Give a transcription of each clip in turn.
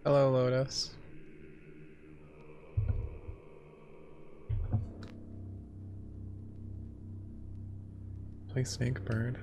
Hello, Lotus. Play Snakebird.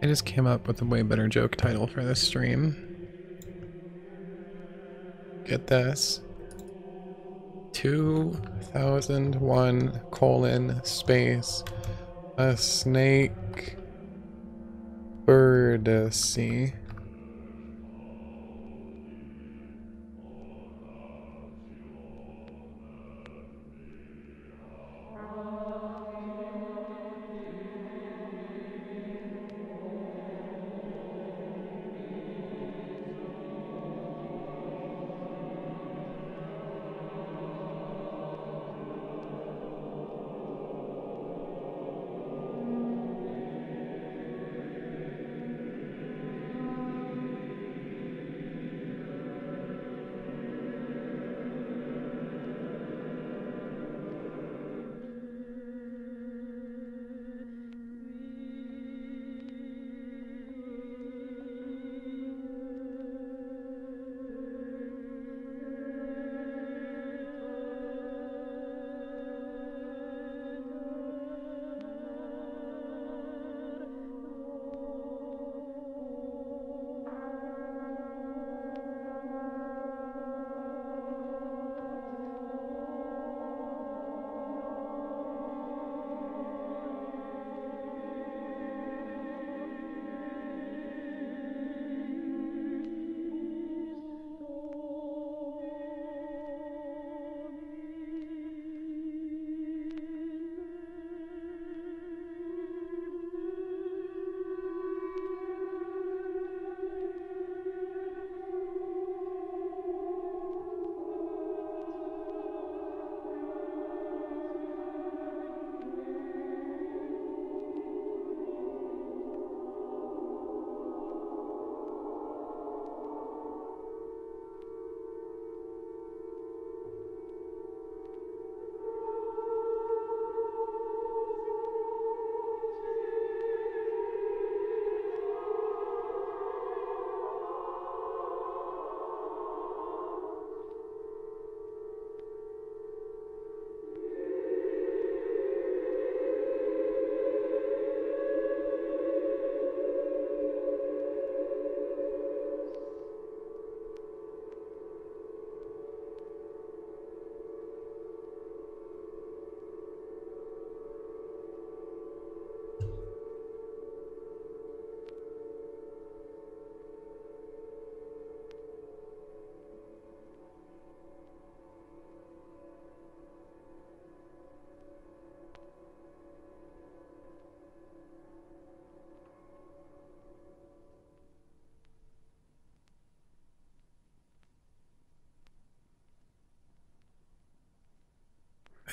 I just came up with a way better joke title for this stream. Get this. 2001 colon space a snake birdacy.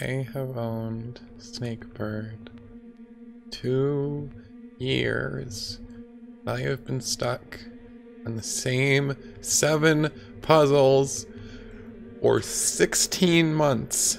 I have owned Snakebird 2 years. I have been stuck on the same 7 puzzles for 16 months.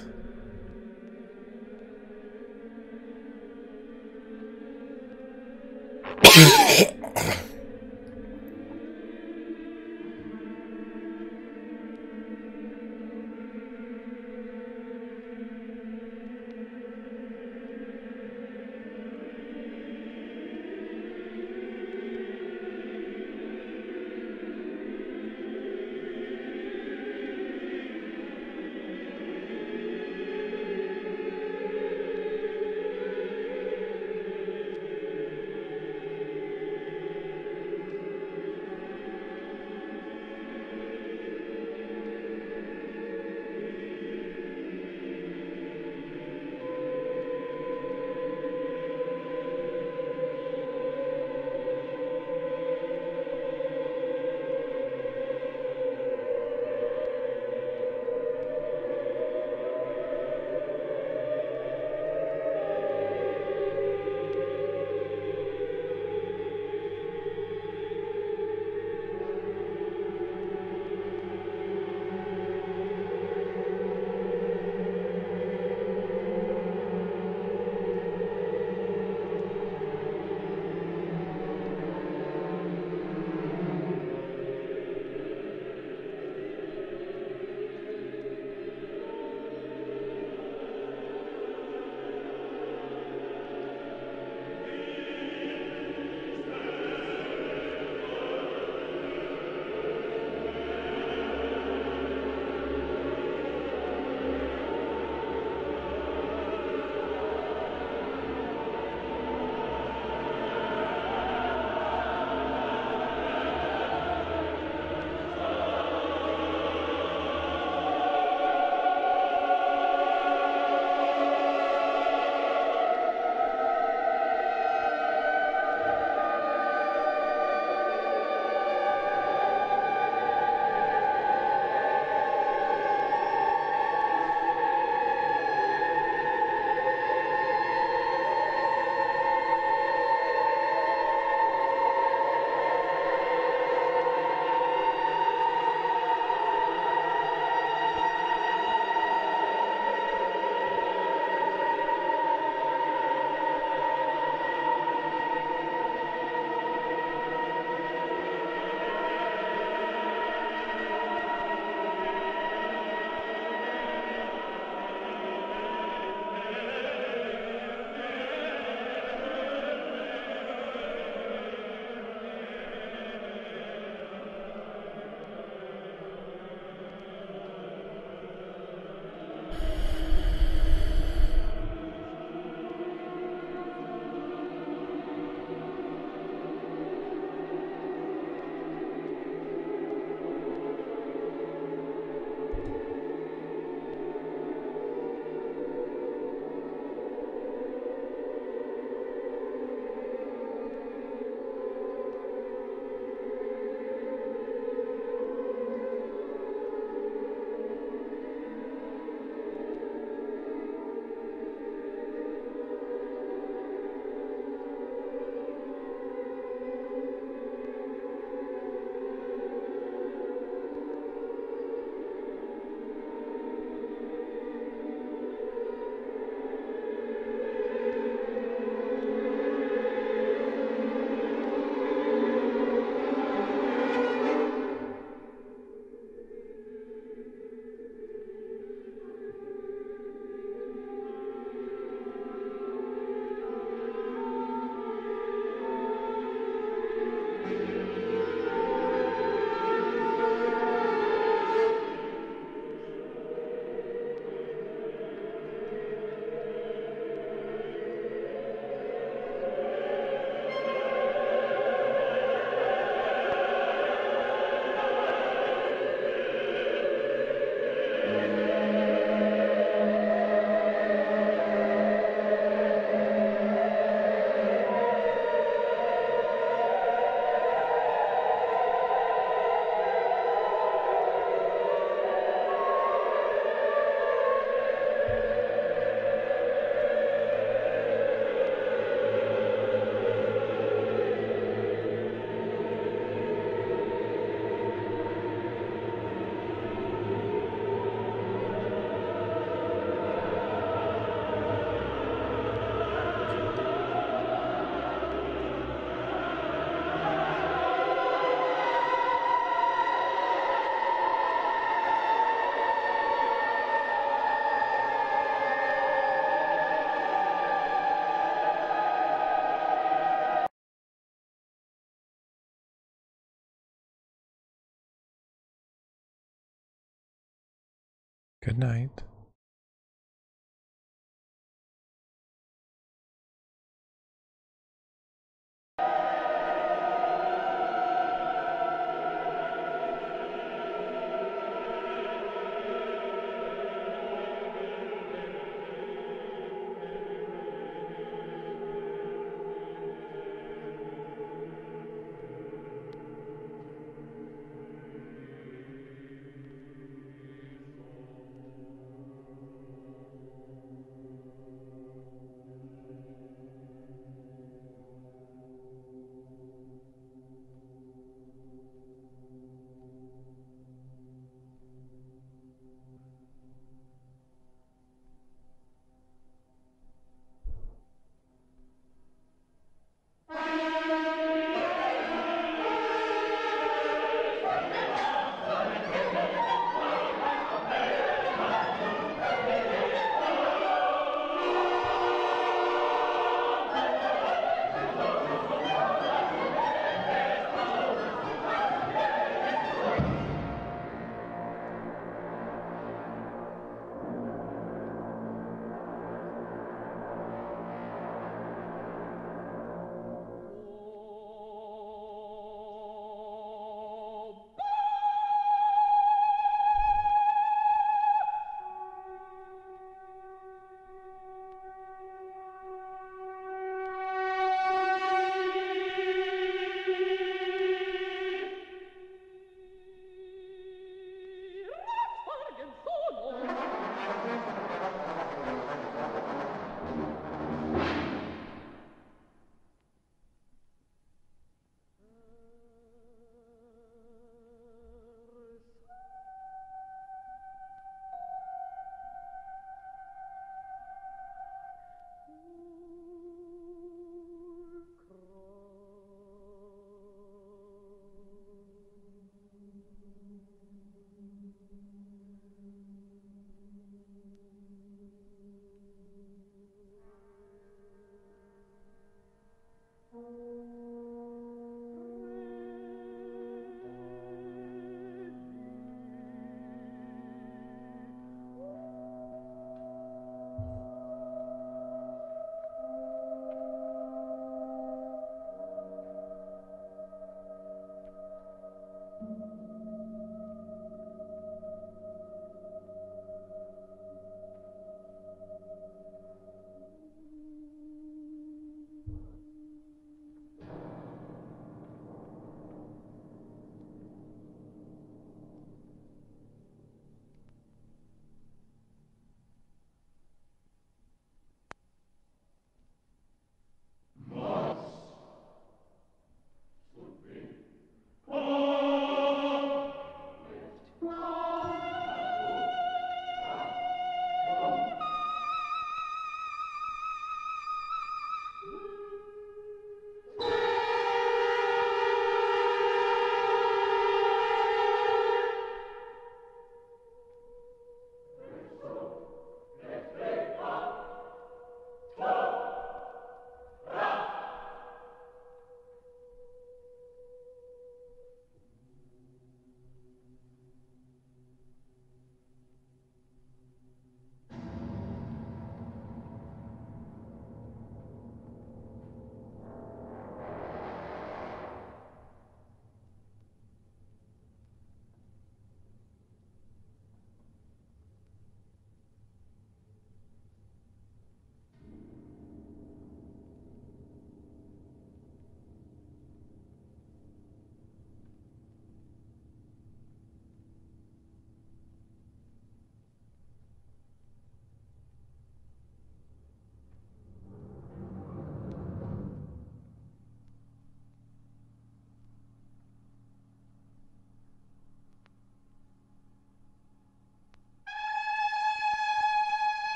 Good night.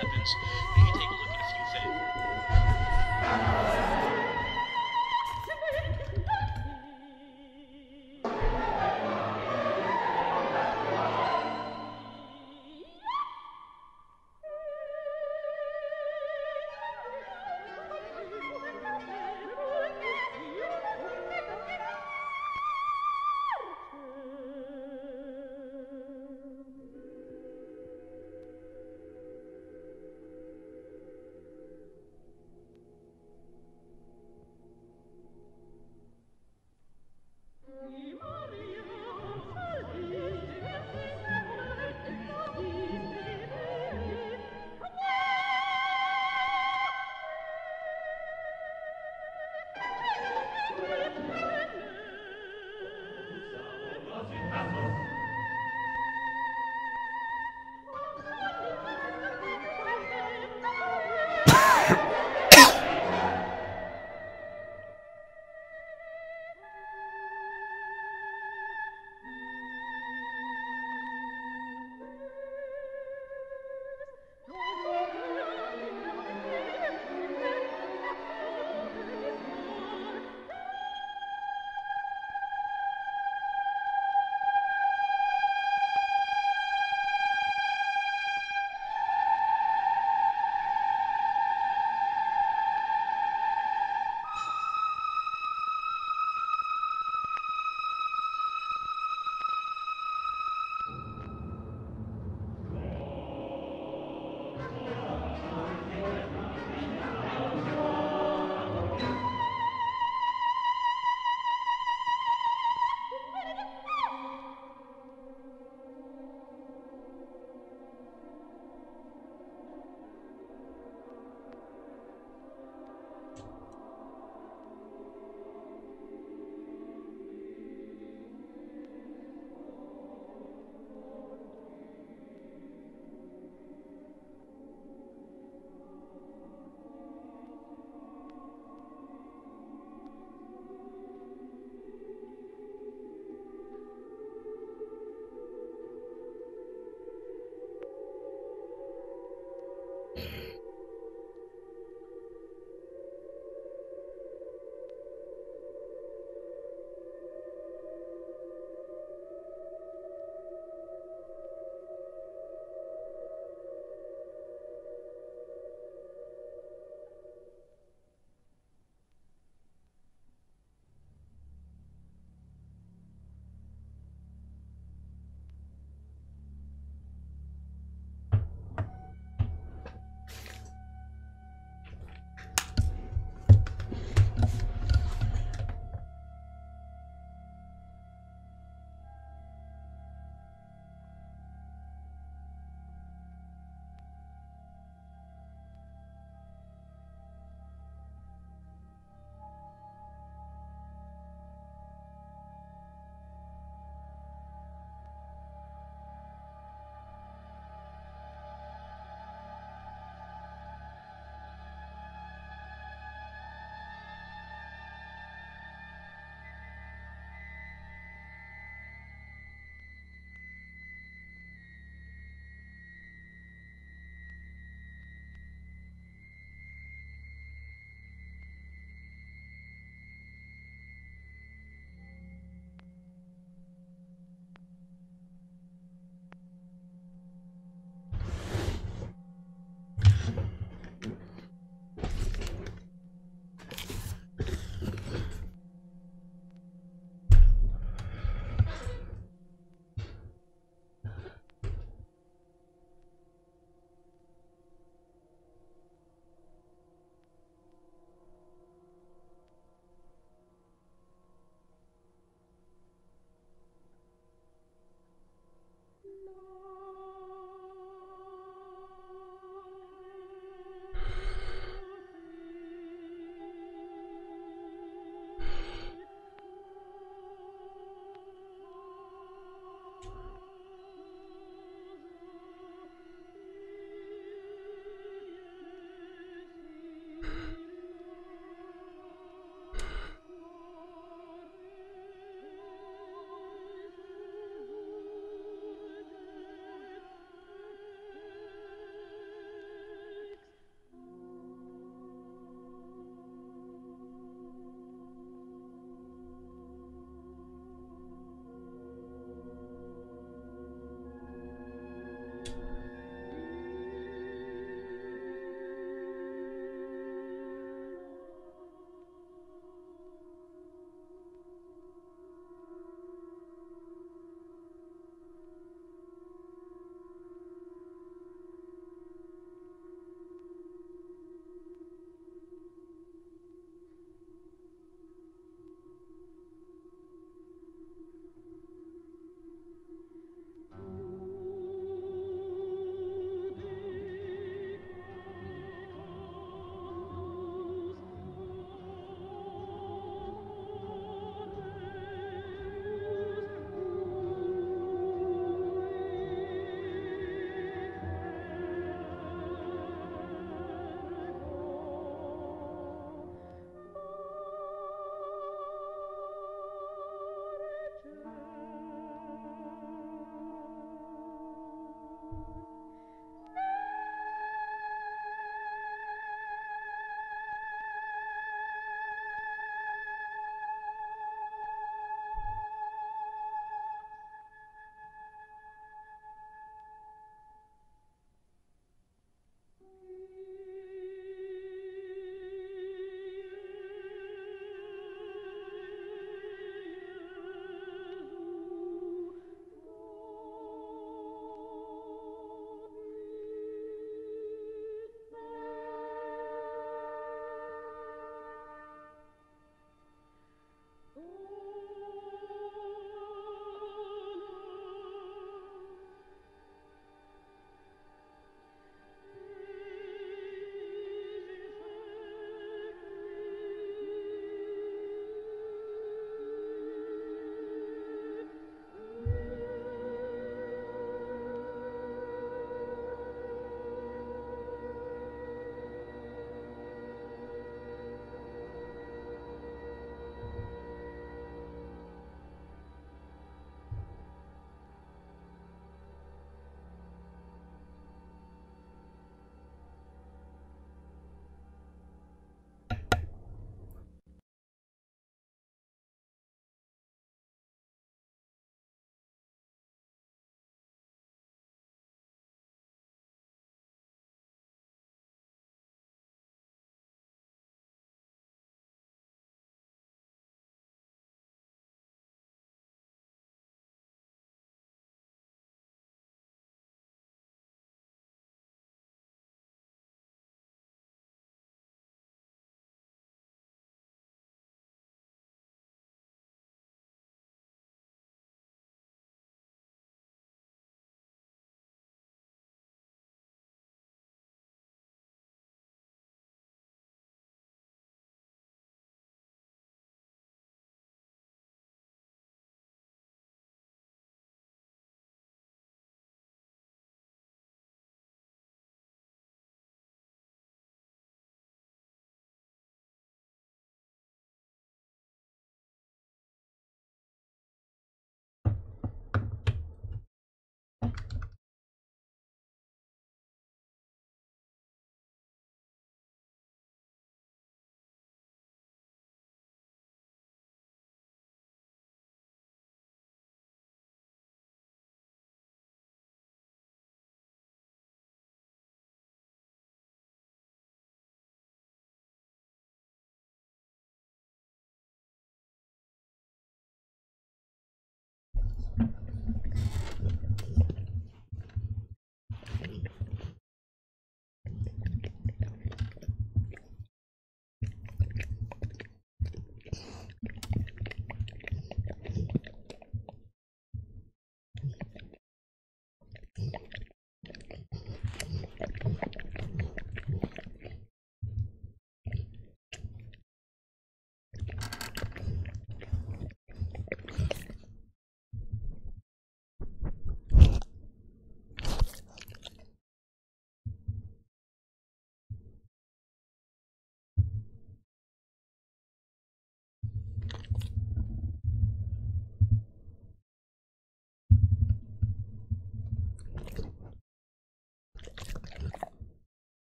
happens, we can take a look at a few things.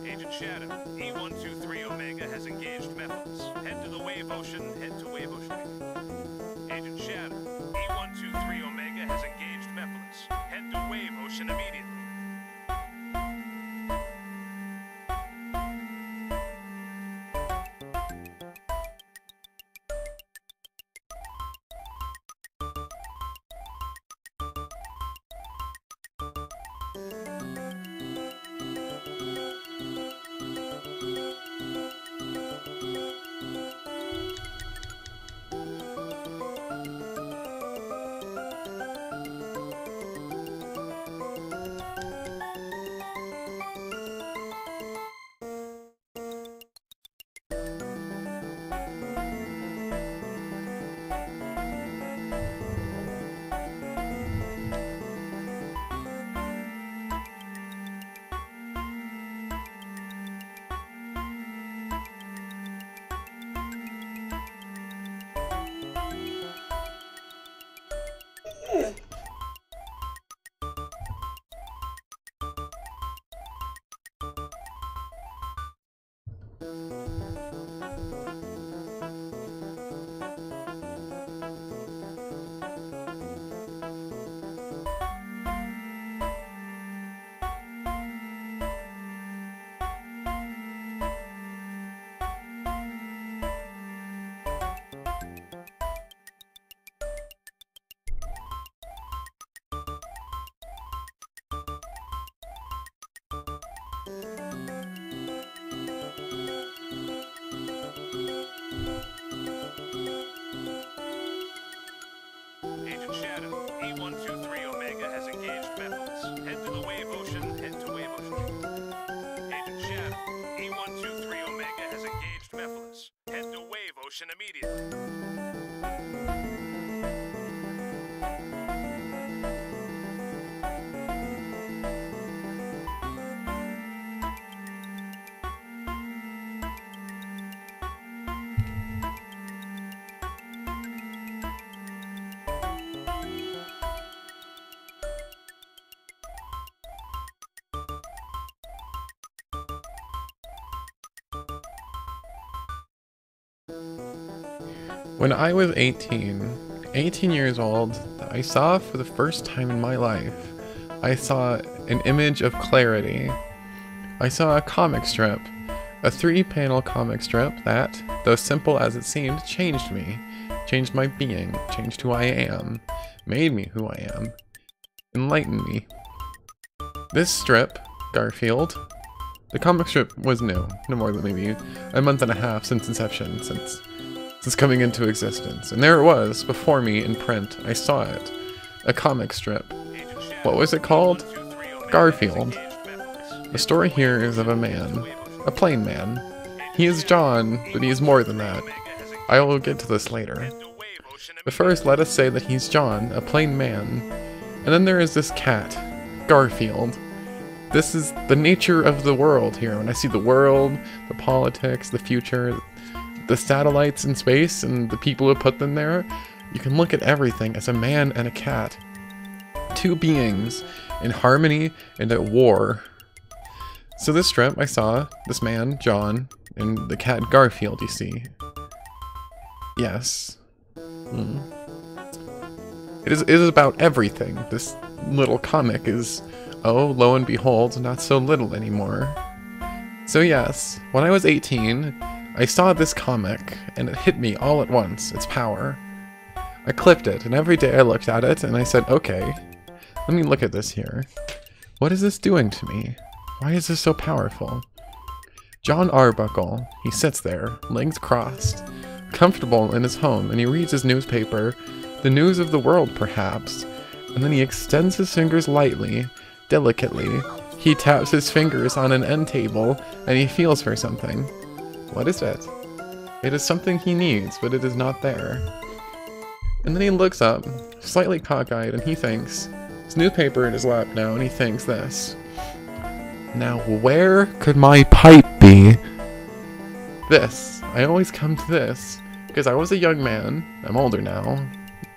Agent Shadow, E123 Omega has engaged Metals. Head to the Wave Ocean, head to Wave Ocean. Agent Shadow, E123 Agent Shadow, E123 Omega has engaged methods. Head to the Wave Ocean, head to Wave Ocean. Agent Shadow, E123 Omega has engaged methods. Head to Wave Ocean immediately. When I was 18 years old, I saw for the first time in my life, I saw an image of clarity. I saw a comic strip, a 3-panel comic strip that, though simple as it seemed, changed me, changed my being, changed who I am, made me who I am, enlightened me. This strip, Garfield, the comic strip was new, no more than maybe a month and a half since inception, since coming into existence. And there it was, before me in print. I saw it. A comic strip. What was it called? Garfield. The story here is of a man. A plain man. He is John, but he is more than that. I will get to this later. But first, let us say that he's John, a plain man. And then there is this cat, Garfield. This is the nature of the world here. When I see the world, the politics, the future, the satellites in space, and the people who put them there, you can look at everything as a man and a cat. Two beings in harmony and at war. So this strip, I saw this man, John, and the cat Garfield, you see. Yes. It is about everything. This little comic is, oh, lo and behold, not so little anymore. So yes, when I was 18, I saw this comic, and it hit me all at once, its power. I clipped it, and every day I looked at it, and I said, okay, let me look at this here. What is this doing to me? Why is this so powerful? John Arbuckle, he sits there, legs crossed, comfortable in his home, and he reads his newspaper, the news of the world perhaps, and then he extends his fingers lightly, delicately. He taps his fingers on an end table, and he feels for something. What is it? It is something he needs, but it is not there. And then he looks up, slightly cockeyed, and he thinks, his newspaper in his lap now, and he thinks this. Now where could my pipe be? This. I always come to this, because I was a young man, I'm older now,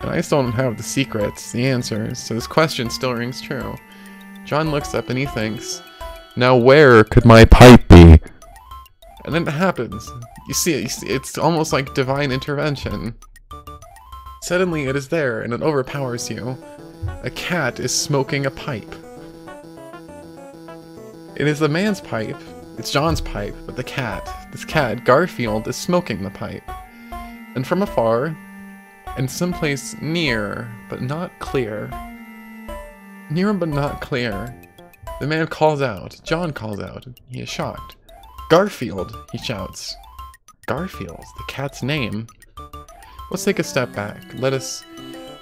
and I still don't have the secrets, the answers, so this question still rings true. John looks up and he thinks, now where could my pipe be? And then it happens. You see it, it's almost like divine intervention. Suddenly it is there, and it overpowers you. A cat is smoking a pipe. It is the man's pipe, it's John's pipe, but the cat, this cat, Garfield, is smoking the pipe. And from afar, and someplace near, but not clear, near but not clear, the man calls out, John calls out, he is shocked. Garfield, he shouts. Garfield, the cat's name. Let's take a step back. Let us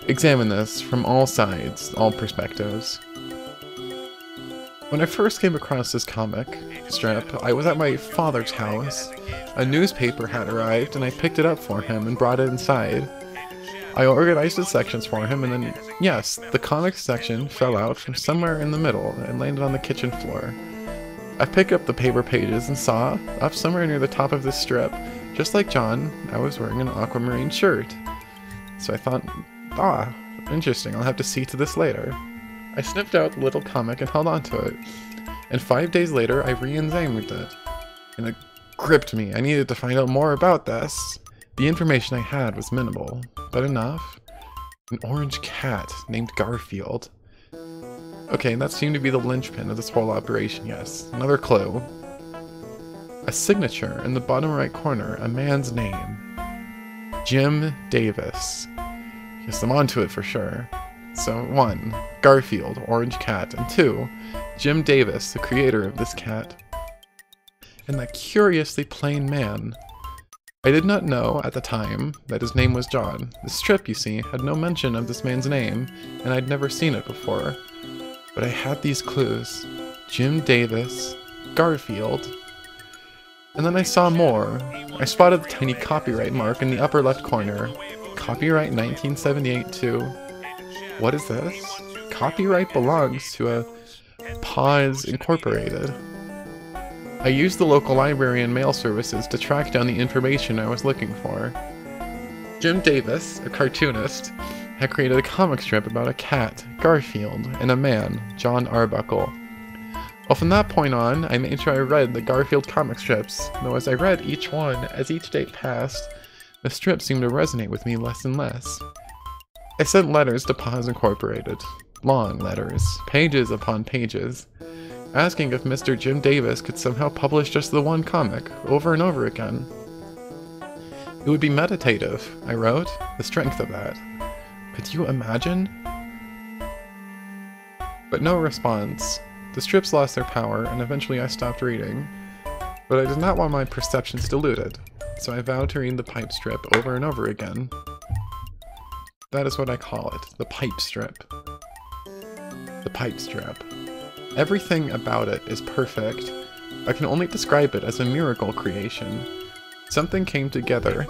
examine this from all sides, all perspectives. When I first came across this comic strip, I was at my father's house. A newspaper had arrived, and I picked it up for him and brought it inside. I organized the sections for him, and then, yes, the comics section fell out from somewhere in the middle and landed on the kitchen floor. I picked up the paper pages and saw, up somewhere near the top of this strip, just like John, I was wearing an aquamarine shirt. So I thought, interesting, I'll have to see to this later. I sniffed out the little comic and held onto it. And 5 days later, I re-examined it. And it gripped me. I needed to find out more about this. The information I had was minimal, but enough. An orange cat named Garfield. Okay, that seemed to be the linchpin of this whole operation, yes. Another clue. A signature in the bottom right corner, a man's name. Jim Davis. Yes, I'm onto it for sure. So 1, Garfield, orange cat, and 2, Jim Davis, the creator of this cat. And that curiously plain man. I did not know at the time that his name was John. The strip, you see, had no mention of this man's name, and I'd never seen it before. But I had these clues. Jim Davis, Garfield. And then I saw more. I spotted the tiny copyright mark in the upper left corner. Copyright 1978 too. What is this? Copyright belongs to a Paws Incorporated. I used the local library and mail services to track down the information I was looking for. Jim Davis, a cartoonist, had created a comic strip about a cat, Garfield, and a man, John Arbuckle. Well, from that point on, I made sure I read the Garfield comic strips, though as I read each one, as each date passed, the strip seemed to resonate with me less and less. I sent letters to Paws Incorporated. Long letters, pages upon pages, asking if Mr. Jim Davis could somehow publish just the one comic, over and over again. It would be meditative, I wrote, the strength of that. Could you imagine? But no response. The strips lost their power, and eventually I stopped reading. But I did not want my perceptions diluted, so I vowed to read the pipe strip over and over again. That is what I call it, the pipe strip. The pipe strip. Everything about it is perfect. I can only describe it as a miracle creation. Something came together.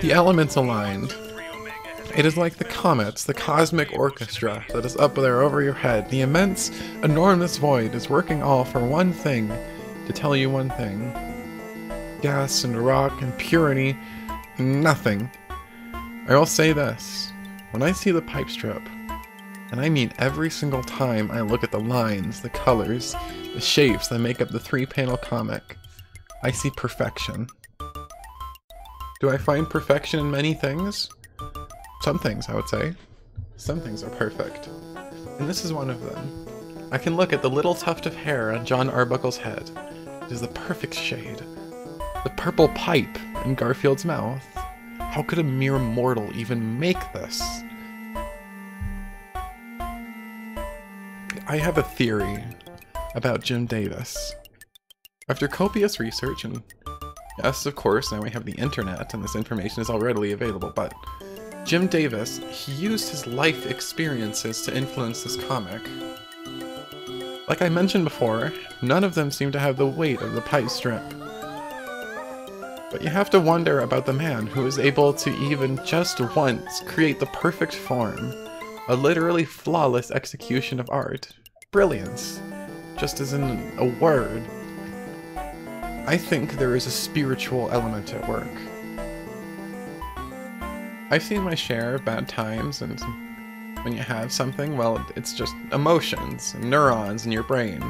The elements aligned. It is like the comets, the cosmic orchestra that is up there over your head. The immense, enormous void is working all for one thing, to tell you one thing. Gas and rock and purity, nothing. I will say this, when I see the pipe strip, and I mean every single time I look at the lines, the colors, the shapes that make up the 3-panel comic, I see perfection. Do I find perfection in many things? Some things, I would say. Some things are perfect. And this is one of them. I can look at the little tuft of hair on John Arbuckle's head. It is the perfect shade. The purple pipe in Garfield's mouth. How could a mere mortal even make this? I have a theory about Jim Davis. After copious research, and yes, of course, now we have the internet and this information is all readily available, but Jim Davis, he used his life experiences to influence this comic. Like I mentioned before, none of them seem to have the weight of the pipe strip. But you have to wonder about the man who is able to even just once create the perfect form, a literally flawless execution of art. Brilliance, just as in a word. I think there is a spiritual element at work. I've seen my share of bad times, and when you have something, well, it's just emotions and neurons in your brain.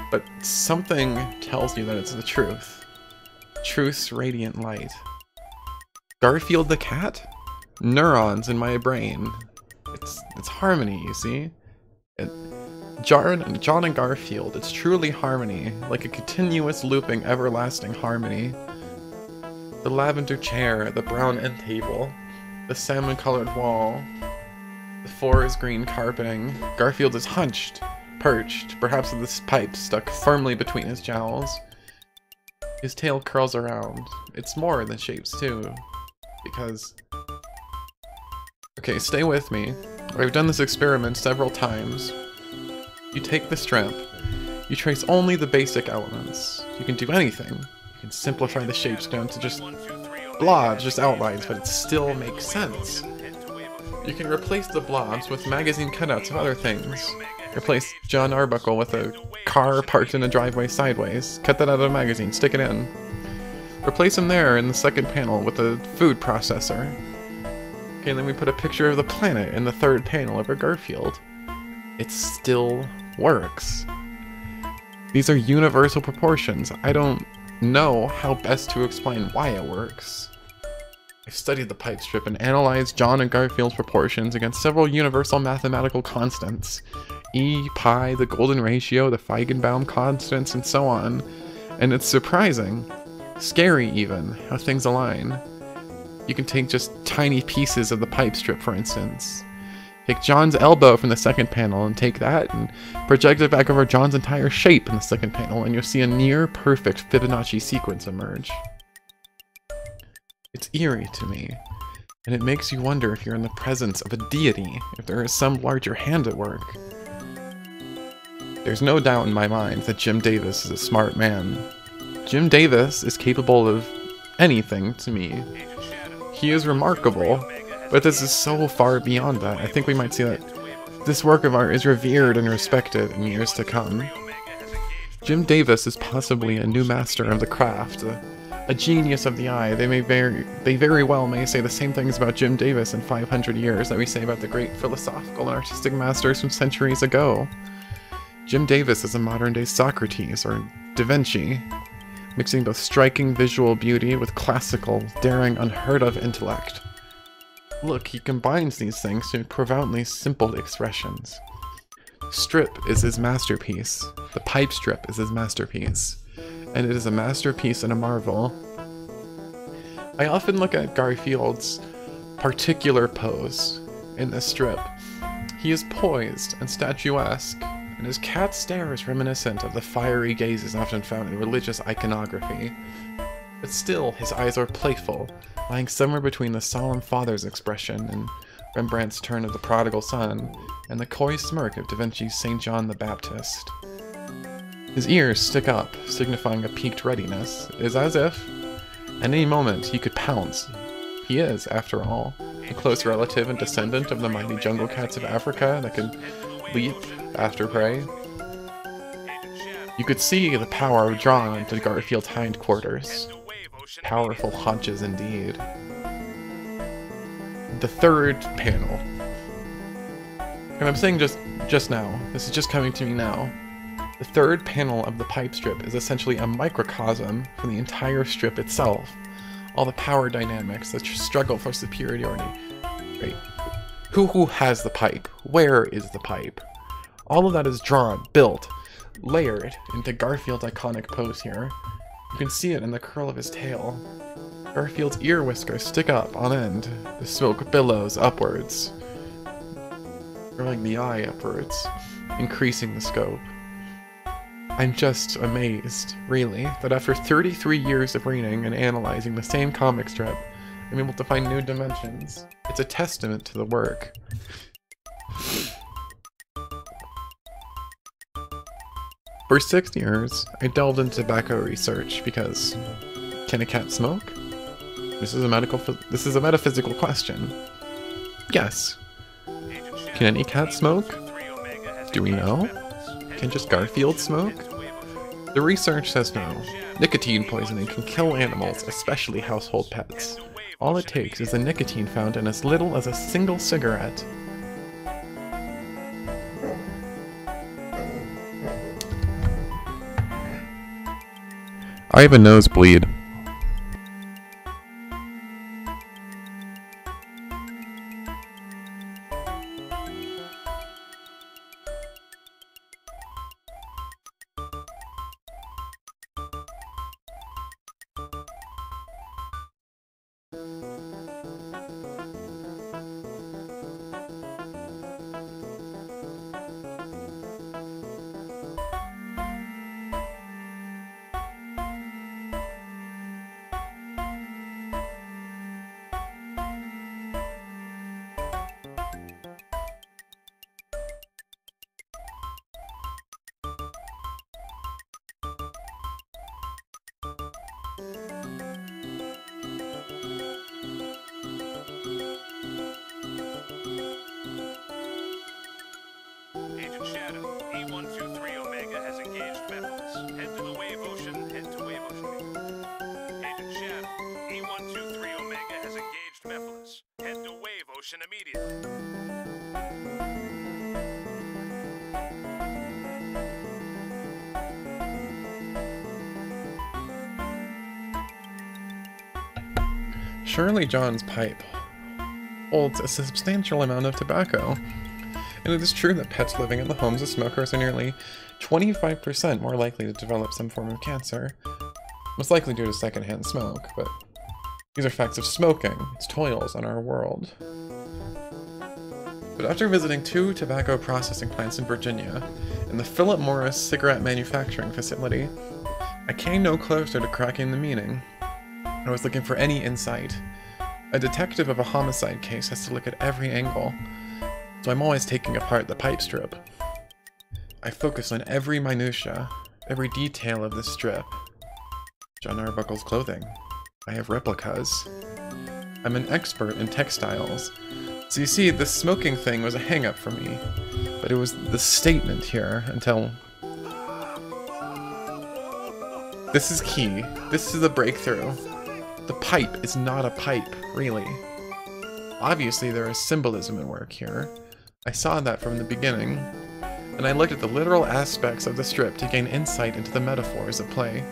But something tells you that it's the truth. Truth's radiant light. Garfield the cat? Neurons in my brain. It's harmony, you see? John and Garfield, it's truly harmony, like a continuous looping everlasting harmony. The lavender chair, the brown end table, the salmon-colored wall, the forest green carpeting. Garfield is hunched, perched, perhaps with this pipe stuck firmly between his jowls. His tail curls around. It's more than shapes too, because... Okay, stay with me. I've done this experiment several times. You take the strip, you trace only the basic elements. You can do anything. You can simplify the shapes down to just blobs, just outlines, but it still makes sense. You can replace the blobs with magazine cutouts of other things. Replace John Arbuckle with a car parked in a driveway sideways. Cut that out of a magazine, stick it in. Replace him there in the second panel with a food processor. Okay, and then we put a picture of the planet in the third panel over Garfield. It still works. These are universal proportions. I don't know how best to explain why it works. I've studied the pipe strip and analyzed John and Garfield's proportions against several universal mathematical constants. E, pi, the golden ratio, the Feigenbaum constants, and so on. And it's surprising, scary even, how things align. You can take just tiny pieces of the pipe strip, for instance. Take John's elbow from the second panel and take that and project it back over John's entire shape in the second panel, and you'll see a near-perfect Fibonacci sequence emerge. It's eerie to me, and it makes you wonder if you're in the presence of a deity, if there is some larger hand at work. There's no doubt in my mind that Jim Davis is a smart man. Jim Davis is capable of anything to me. He is remarkable, but this is so far beyond that. I think we might see that this work of art is revered and respected in years to come. Jim Davis is possibly a new master of the craft, a genius of the eye. They very well may say the same things about Jim Davis in 500 years that we say about the great philosophical and artistic masters from centuries ago. Jim Davis is a modern-day Socrates or Da Vinci, mixing both striking visual beauty with classical, daring, unheard-of intellect. Look, he combines these things to profoundly simple expressions. Strip is his masterpiece. The pipe strip is his masterpiece. And it is a masterpiece and a marvel. I often look at Garfield's particular pose in this strip. He is poised and statuesque, and his cat stare is reminiscent of the fiery gazes often found in religious iconography. But still, his eyes are playful, lying somewhere between the solemn father's expression in Rembrandt's Turn of the Prodigal Son and the coy smirk of Da Vinci's St. John the Baptist. His ears stick up, signifying a piqued readiness. It is as if, at any moment, he could pounce. He is, after all, a close relative and descendant of the mighty jungle cats of Africa that can leap after prey. You could see the power drawn to Garfield's hindquarters. Powerful haunches indeed. The third panel. And I'm saying just now, this is just coming to me now. The third panel of the pipe strip is essentially a microcosm for the entire strip itself. All the power dynamics, the struggle for superiority. Right? Who has the pipe? Where is the pipe? All of that is drawn, built, layered into Garfield's iconic pose here. You can see it in the curl of his tail. Garfield's ear whiskers stick up on end. The smoke billows upwards, curling the eye upwards, increasing the scope. I'm just amazed, really, that after 33 years of reading and analyzing the same comic strip, I'm able to find new dimensions. It's a testament to the work. For 6 years, I delved into tobacco research because, can a cat smoke? This is a metaphysical question. Yes. Can any cat smoke? Do we know? Can just Garfield smoke? The research says no. Nicotine poisoning can kill animals, especially household pets. All it takes is the nicotine found in as little as a single cigarette. I have a nosebleed. Agent Shadow, E123 Omega has engaged methods. Head to the wave ocean, head to wave ocean. Agent Shadow, E123 Omega has engaged methods. Head to wave ocean immediately. Shirley John's pipe holds a substantial amount of tobacco. And it is true that pets living in the homes of smokers are nearly 25% more likely to develop some form of cancer, most likely due to secondhand smoke, but these are facts of smoking, its toils on our world. But after visiting 2 tobacco processing plants in Virginia and the Philip Morris cigarette manufacturing facility, I came no closer to cracking the meaning. I was looking for any insight. A detective of a homicide case has to look at every angle, so I'm always taking apart the pipe strip. I focus on every minutia, every detail of the strip. John Arbuckle's clothing. I have replicas. I'm an expert in textiles. So you see, the smoking thing was a hang-up for me, but it was the statement here until... This is key. This is the breakthrough. The pipe is not a pipe, really. Obviously there is symbolism at work here. I saw that from the beginning, and I looked at the literal aspects of the strip to gain insight into the metaphors at play.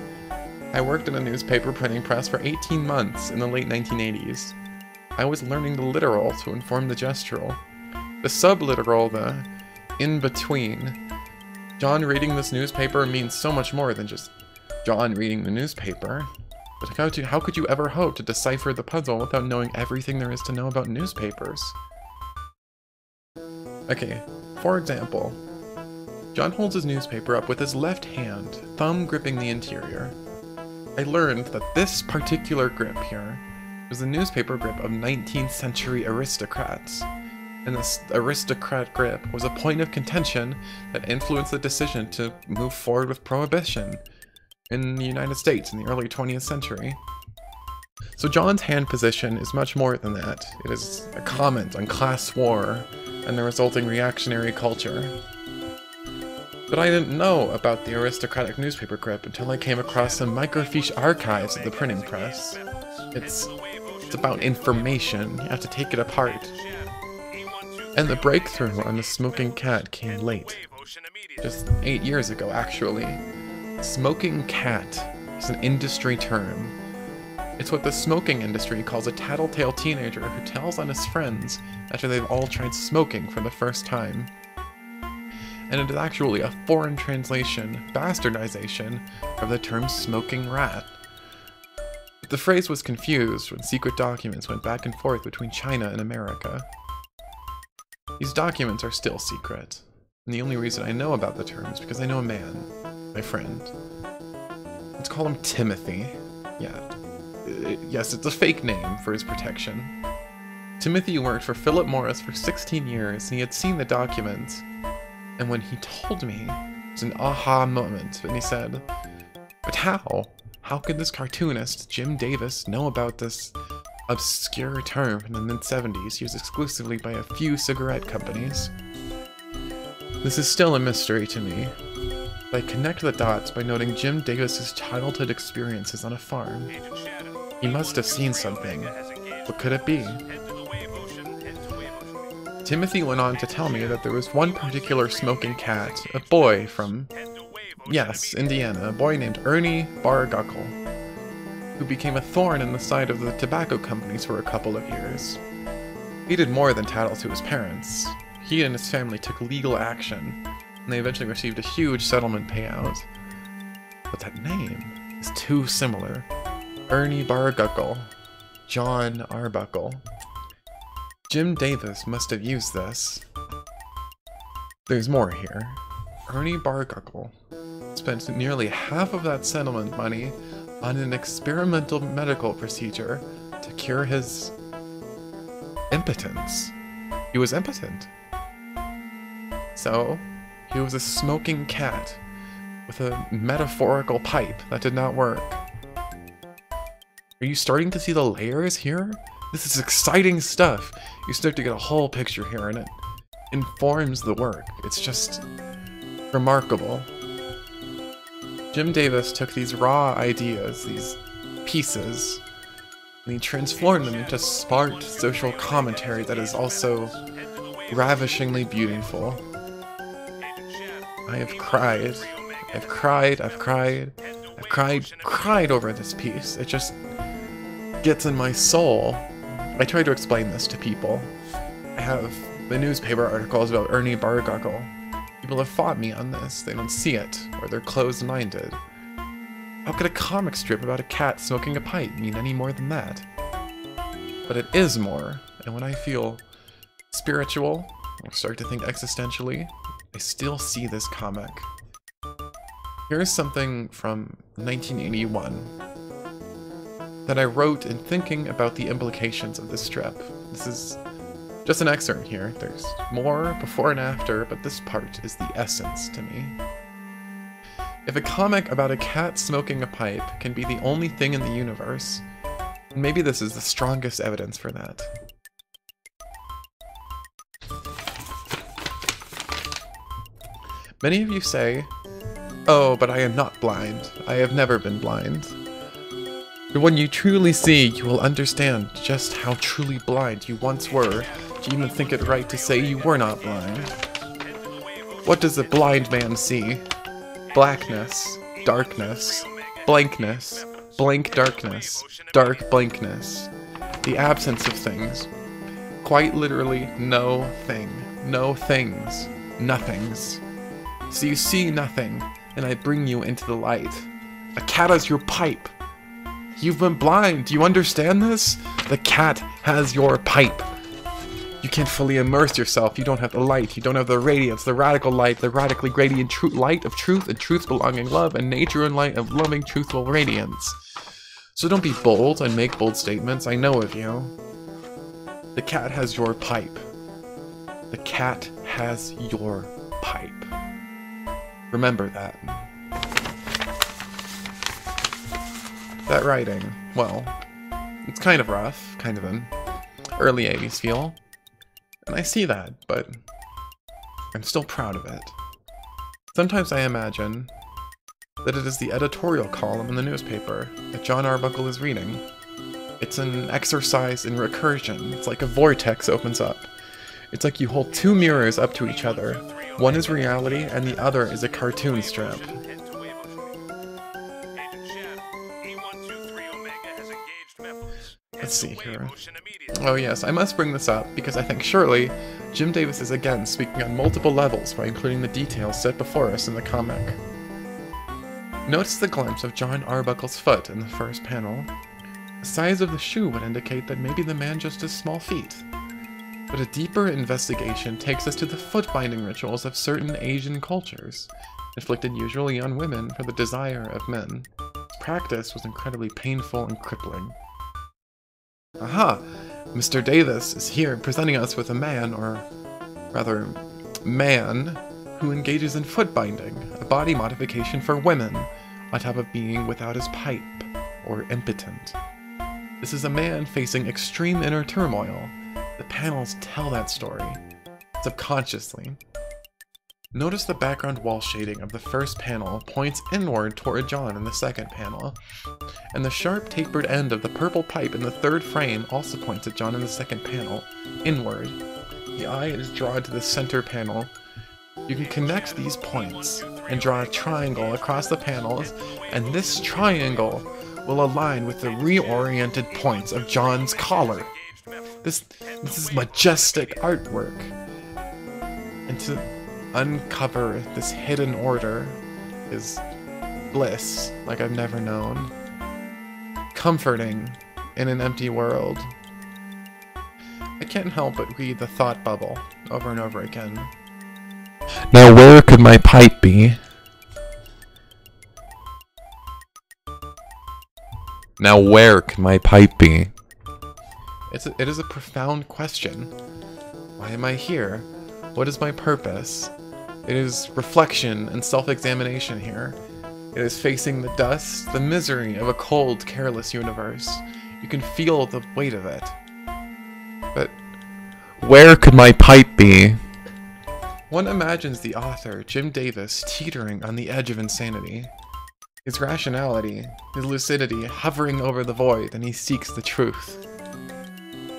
I worked in a newspaper printing press for 18 months in the late 1980s. I was learning the literal to inform the gestural. The subliteral, the in-between. John reading this newspaper means so much more than just John reading the newspaper. But how could you ever hope to decipher the puzzle without knowing everything there is to know about newspapers? Okay, for example, John holds his newspaper up with his left hand, thumb gripping the interior. I learned that this particular grip here was the newspaper grip of 19th century aristocrats, and this aristocrat grip was a point of contention that influenced the decision to move forward with prohibition in the United States in the early 20th century. So John's hand position is much more than that. It is a comment on class war and the resulting reactionary culture. But I didn't know about the aristocratic newspaper grip until I came across some microfiche archives of the printing press. It's about information. You have to take it apart. And the breakthrough on the smoking cat came late. Just 8 years ago, actually. Smoking cat is an industry term. It's what the smoking industry calls a tattletale teenager who tells on his friends after they've all tried smoking for the first time. And it is actually a foreign translation, bastardization, of the term smoking rat. But the phrase was confused when secret documents went back and forth between China and America. These documents are still secret, and the only reason I know about the term is because I know a man, my friend. Let's call him Timothy. Yeah. Yes, it's a fake name for his protection. Timothy worked for Philip Morris for 16 years, and he had seen the documents. And when he told me, it was an aha moment, and he said, "But how? How could this cartoonist, Jim Davis, know about this obscure term from the mid-70s used exclusively by a few cigarette companies?" This is still a mystery to me. I connect the dots by noting Jim Davis's childhood experiences on a farm. He must have seen something. What could it be? Timothy went on to tell me that there was one particular smoking cat, a boy from, yes, Indiana, a boy named Ernie Barguckle, who became a thorn in the side of the tobacco companies for a couple of years. He did more than tattle to his parents. He and his family took legal action, and they eventually received a huge settlement payout. But that name is too similar. Ernie Barguckle. John Arbuckle. Jim Davis must have used this. There's more here. Ernie Barguckle spent nearly half of that settlement money on an experimental medical procedure to cure his impotence. He was impotent. So, he was a smoking cat with a metaphorical pipe that did not work. Are you starting to see the layers here? This is exciting stuff. You start to get a whole picture here, and it informs the work. It's just remarkable. Jim Davis took these raw ideas, these pieces, and he transformed them into smart social commentary that is also ravishingly beautiful. I have cried. I've cried, I've cried, I've cried over this piece. It just gets in my soul. I try to explain this to people. I have the newspaper articles about Ernie Barguckle. People have fought me on this. They don't see it, or they're closed-minded. How could a comic strip about a cat smoking a pipe mean any more than that? But it is more, and when I feel spiritual, I start to think existentially. I still see this comic. Here's something from 1981 that I wrote in thinking about the implications of this strip. This is just an excerpt here. There's more before and after, but this part is the essence to me. If a comic about a cat smoking a pipe can be the only thing in the universe, maybe this is the strongest evidence for that. Many of you say, "Oh, but I am not blind. I have never been blind." But when you truly see, you will understand just how truly blind you once were to even think it right to say you were not blind. What does a blind man see? Blackness, darkness, blankness, blank darkness, dark blankness, the absence of things. Quite literally, no thing, no things, nothings. So you see nothing, and I bring you into the light. A cat is your pipe. You've been blind. Do you understand this? The cat has your pipe. You can't fully immerse yourself. You don't have the light. You don't have the radiance, the radical light, the radically gradient light of truth and truth belonging love and nature and light of loving truthful radiance. So don't be bold and make bold statements. I know of you. The cat has your pipe. The cat has your pipe. Remember that. That writing, well, it's kind of rough, kind of an early 80s feel. And I see that, but I'm still proud of it. Sometimes I imagine that it is the editorial column in the newspaper that Jon Arbuckle is reading. It's an exercise in recursion. It's like a vortex opens up. It's like you hold two mirrors up to each other. One is reality, and the other is a cartoon strip. Let's see here. Oh yes, I must bring this up because I think surely Jim Davis is again speaking on multiple levels by including the details set before us in the comic. Notice the glimpse of Jon Arbuckle's foot in the first panel. The size of the shoe would indicate that maybe the man just has small feet. But a deeper investigation takes us to the foot binding rituals of certain Asian cultures, inflicted usually on women for the desire of men. Its practice was incredibly painful and crippling. Aha! Mr. Davis is here presenting us with a man, or rather, man, who engages in foot binding, a body modification for women, on top of being without his pipe, or impotent. This is a man facing extreme inner turmoil. The panels tell that story, subconsciously. Notice the background wall shading of the first panel points inward toward Jon in the second panel, and the sharp tapered end of the purple pipe in the third frame also points at Jon in the second panel, inward. The eye is drawn to the center panel. You can connect these points and draw a triangle across the panels, and this triangle will align with the reoriented points of Jon's collar. This is majestic artwork. And to uncover this hidden order is bliss like I've never known. Comforting in an empty world. I can't help but read the thought bubble over and over again. Now where could my pipe be? Now where could my pipe be? It is a profound question. Why am I here? What is my purpose? It is reflection and self-examination here. It is facing the dust, the misery of a cold, careless universe. You can feel the weight of it. But where could my pipe be? One imagines the author, Jim Davis, teetering on the edge of insanity. His rationality, his lucidity hovering over the void, and he seeks the truth.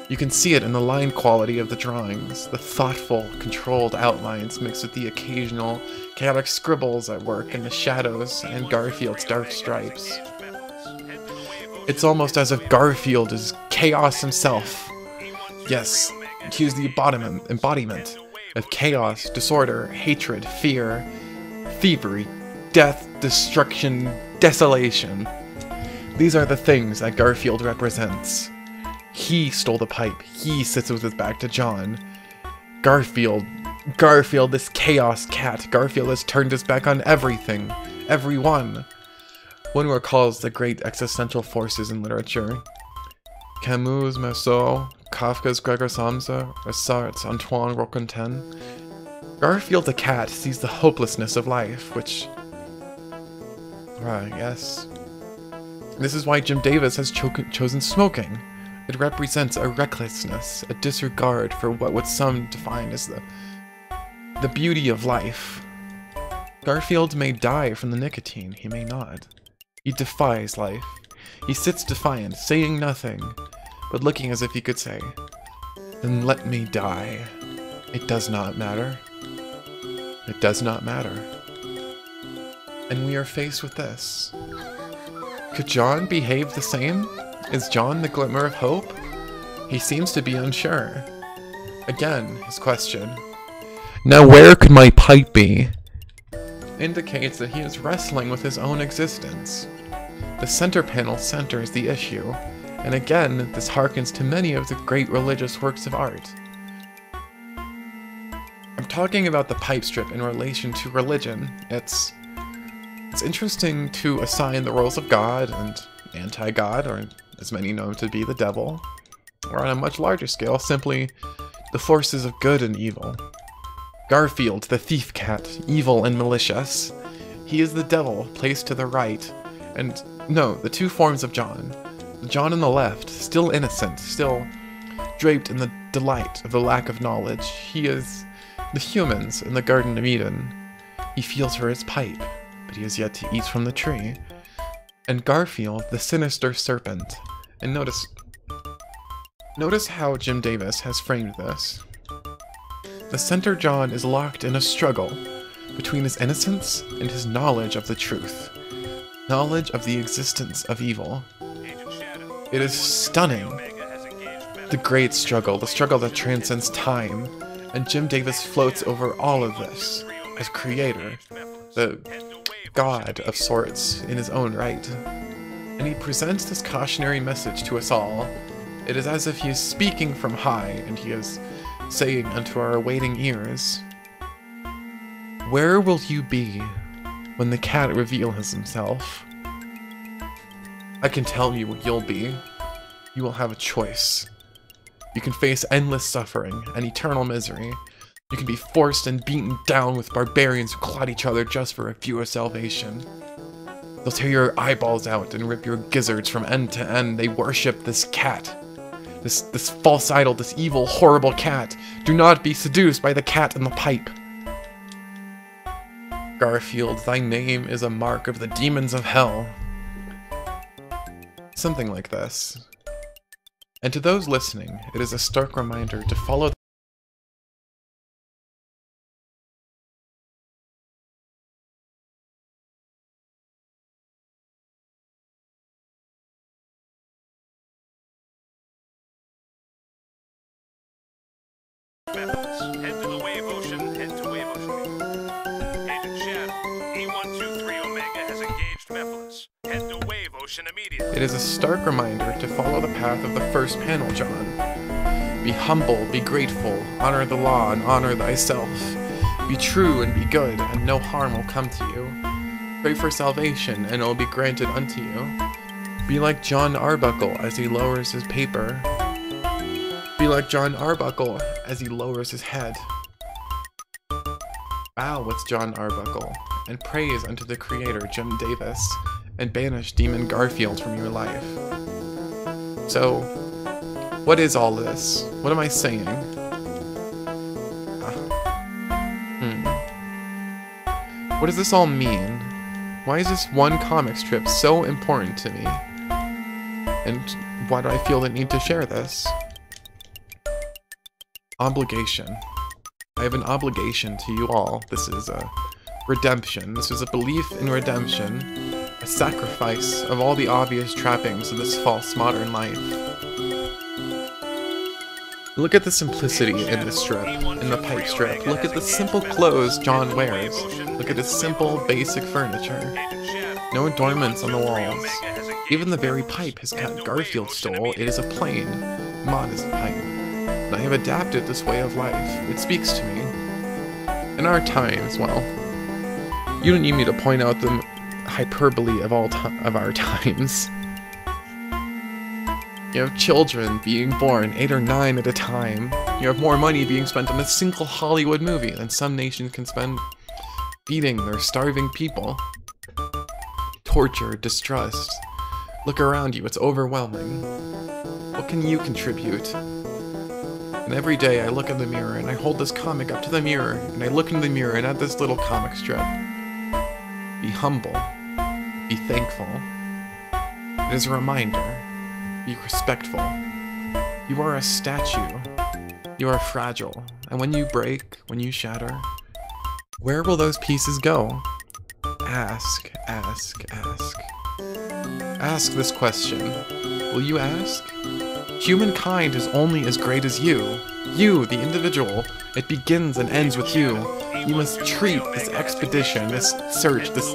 You can see it in the line quality of the drawings, the thoughtful, controlled outlines mixed with the occasional, chaotic scribbles at work in the shadows and Garfield's dark stripes. It's almost as if Garfield is chaos himself. Yes, he is the embodiment of chaos, disorder, hatred, fear, thievery, death, destruction, desolation. These are the things that Garfield represents. He stole the pipe. He sits with his back to Jon. Garfield. Garfield, this chaos cat. Garfield has turned his back on everything. Everyone. One recalls the great existential forces in literature. Camus' Meursault, Kafka's Gregor Samsa, or Sartre's Antoine Roquentin. Garfield the cat sees the hopelessness of life, which... yes. This is why Jim Davis has chosen smoking. It represents a recklessness, a disregard for what would some define as the beauty of life. Garfield may die from the nicotine, he may not. He defies life. He sits defiant, saying nothing, but looking as if he could say, "Then let me die. It does not matter. It does not matter." And we are faced with this. Could John behave the same? Is John the glimmer of hope? He seems to be unsure. Again, his question, "Now where could my pipe be?" indicates that he is wrestling with his own existence. The center panel centers the issue, and again, this harkens to many of the great religious works of art. I'm talking about the pipe strip in relation to religion. It's interesting to assign the roles of God and anti-God, or as many know him to be the devil, or on a much larger scale, simply the forces of good and evil. Garfield, the thief cat, evil and malicious. He is the devil, placed to the right. And no, the two forms of John. John on the left, still innocent, still draped in the delight of the lack of knowledge. He is the humans in the Garden of Eden. He feels for his pipe, but he has yet to eat from the tree. And Garfield, the sinister serpent. And notice how Jim Davis has framed this. The center John is locked in a struggle between his innocence and his knowledge of the truth. Knowledge of the existence of evil. It is stunning. The great struggle, the struggle that transcends time. And Jim Davis floats over all of this as creator, the god of sorts in his own right. And he presents this cautionary message to us all. It is as if he is speaking from high, and he is saying unto our awaiting ears, "Where will you be when the cat reveals himself? I can tell you what you'll be. You will have a choice. You can face endless suffering and eternal misery. You can be forced and beaten down with barbarians who clad each other just for a view of salvation. They'll tear your eyeballs out and rip your gizzards from end to end. They worship this cat. This false idol, this evil, horrible cat. Do not be seduced by the cat and the pipe. Garfield, thy name is a mark of the demons of hell." Something like this. And to those listening, it is a stark reminder to follow methods. Head to the wave ocean, head to wave ocean. Agent Shadow, E123 Omega has engaged Mephiles. Head to wave ocean immediately. It is a stark reminder to follow the path of the first panel, John. Be humble, be grateful, honor the law and honor thyself. Be true and be good, and no harm will come to you. Pray for salvation, and it will be granted unto you. Be like John Arbuckle as he lowers his paper. Be like John Arbuckle as he lowers his head. Bow with John Arbuckle, and praise unto the creator, Jim Davis, and banish Demon Garfield from your life. So, what is all this? What am I saying? What does this all mean? Why is this one comic strip so important to me? And why do I feel the need to share this? Obligation. I have an obligation to you all. This is a redemption. This is a belief in redemption. A sacrifice of all the obvious trappings of this false modern life. Look at the simplicity in this strip, in the pipe strip. Look at the simple clothes John wears. Look at his simple, basic furniture. No adornments on the walls. Even the very pipe his cat Garfield stole, it is a plain, modest pipe. and I have adapted this way of life. It speaks to me. In our times, well, you don't need me to point out the hyperbole of of our times. You have children being born 8 or 9 at a time. You have more money being spent on a single Hollywood movie than some nations can spend feeding their starving people. Torture, distrust. Look around you, it's overwhelming. What can you contribute? And every day I look in the mirror and I hold this comic up to the mirror and I look in the mirror and add this little comic strip. Be humble. Be thankful. It is a reminder. Be respectful. You are a statue. You are fragile. And when you break, when you shatter, where will those pieces go? Ask, ask, ask. Ask this question. Will you ask? Humankind is only as great as you. You, the individual. It begins and ends with you. You must treat this expedition, this search, this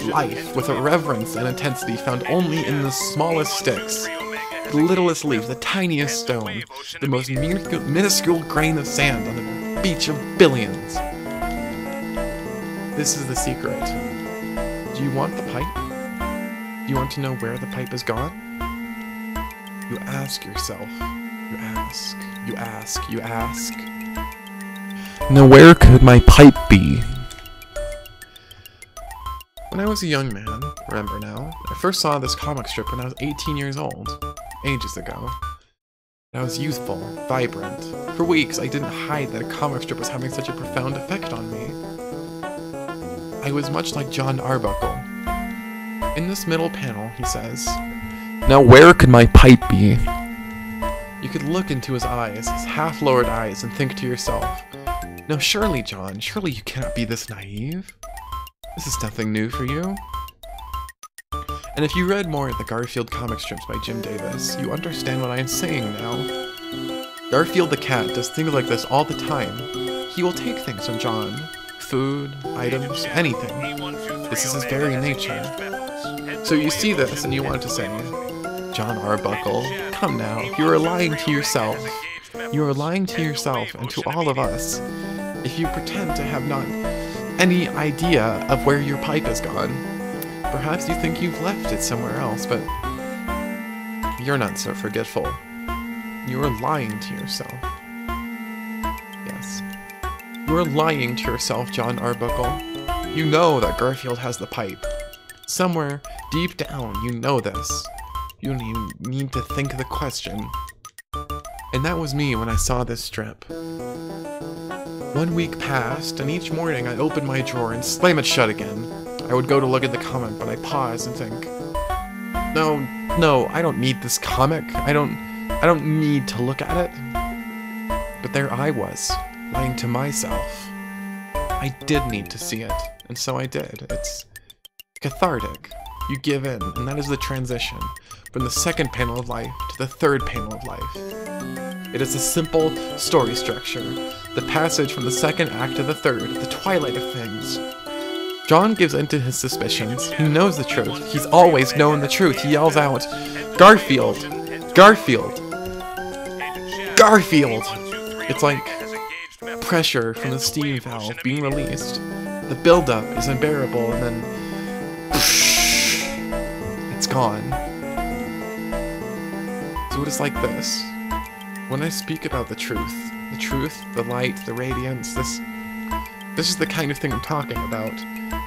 life with a reverence and intensity found only in the smallest sticks. The littlest leaf, the tiniest stone, the most minuscule grain of sand on the beach of billions. This is the secret. Do you want the pipe? Do you want to know where the pipe has gone? You ask yourself. You ask. You ask. You ask. Now where could my pipe be? When I was a young man, remember now, I first saw this comic strip when I was 18 years old. Ages ago. I was youthful, vibrant. For weeks, I didn't hide that a comic strip was having such a profound effect on me. I was much like Jon Arbuckle. In this middle panel, he says, "Now where could my pipe be?" You could look into his eyes, his half-lowered eyes, and think to yourself, "No, surely, John, surely you cannot be this naive. This is nothing new for you." And if you read more of the Garfield comic strips by Jim Davis, you understand what I am saying now. Garfield the cat does things like this all the time. He will take things from John. Food, items, anything. This is his very nature. So you see this and you want to say, "Jon Arbuckle, come now, you are lying to yourself. You are lying to yourself and to all of us. If you pretend to have not any idea of where your pipe has gone, perhaps you think you've left it somewhere else, but you're not so forgetful. You are lying to yourself." Yes. You are lying to yourself, Jon Arbuckle. You know that Garfield has the pipe. Somewhere, deep down, you know this. You don't even need to think the question. And that was me when I saw this strip. 1 week passed, and each morning I'd open my drawer and slam it shut again. I would go to look at the comic, but I'd pause and think, No, I don't need this comic. I don't need to look at it. But there I was, lying to myself. I did need to see it, and so I did. It's cathartic. You give in, and that is the transition from the second panel of life to the third panel of life. It is a simple story structure, the passage from the second act to the third, the twilight of things. John gives in to his suspicions. He knows the truth. He's always known the truth. He yells out, "Garfield! Garfield! Garfield!" It's like pressure from the steam valve being released. The buildup is unbearable, and then it's gone. So it is like this. When I speak about the truth, the light, the radiance, this is the kind of thing I'm talking about.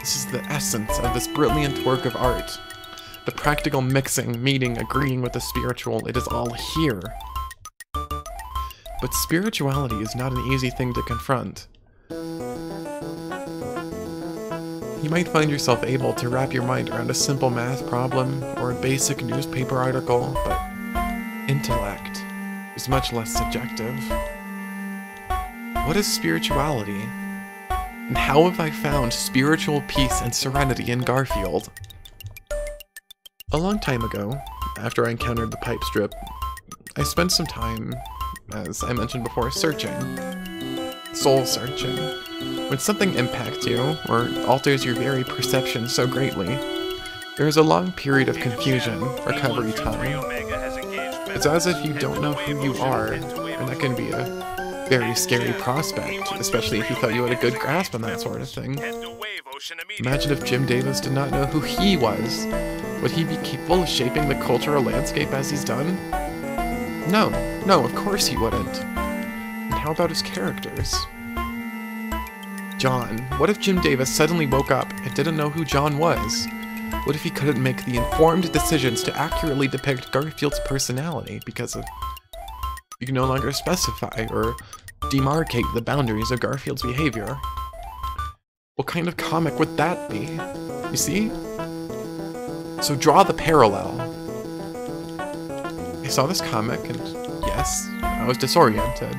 This is the essence of this brilliant work of art. The practical mixing, meeting, agreeing with the spiritual, it is all here. But spirituality is not an easy thing to confront. You might find yourself able to wrap your mind around a simple math problem or a basic newspaper article, but intellect is much less subjective. What is spirituality? And how have I found spiritual peace and serenity in Garfield? A long time ago, after I encountered the pipe strip, I spent some time, as I mentioned before, searching. Soul searching. When something impacts you, or alters your very perception so greatly, there is a long period of confusion, recovery time. It's as if you don't know who you are, and that can be a very scary prospect, especially if you thought you had a good grasp on that sort of thing. Imagine if Jim Davis did not know who he was. Would he be capable of shaping the cultural landscape as he's done? No, of course he wouldn't. And how about his characters? John. What if Jim Davis suddenly woke up and didn't know who John was? What if he couldn't make the informed decisions to accurately depict Garfield's personality because of... You can no longer specify or demarcate the boundaries of Garfield's behavior. What kind of comic would that be? You see? So draw the parallel. I saw this comic and yes, I was disoriented.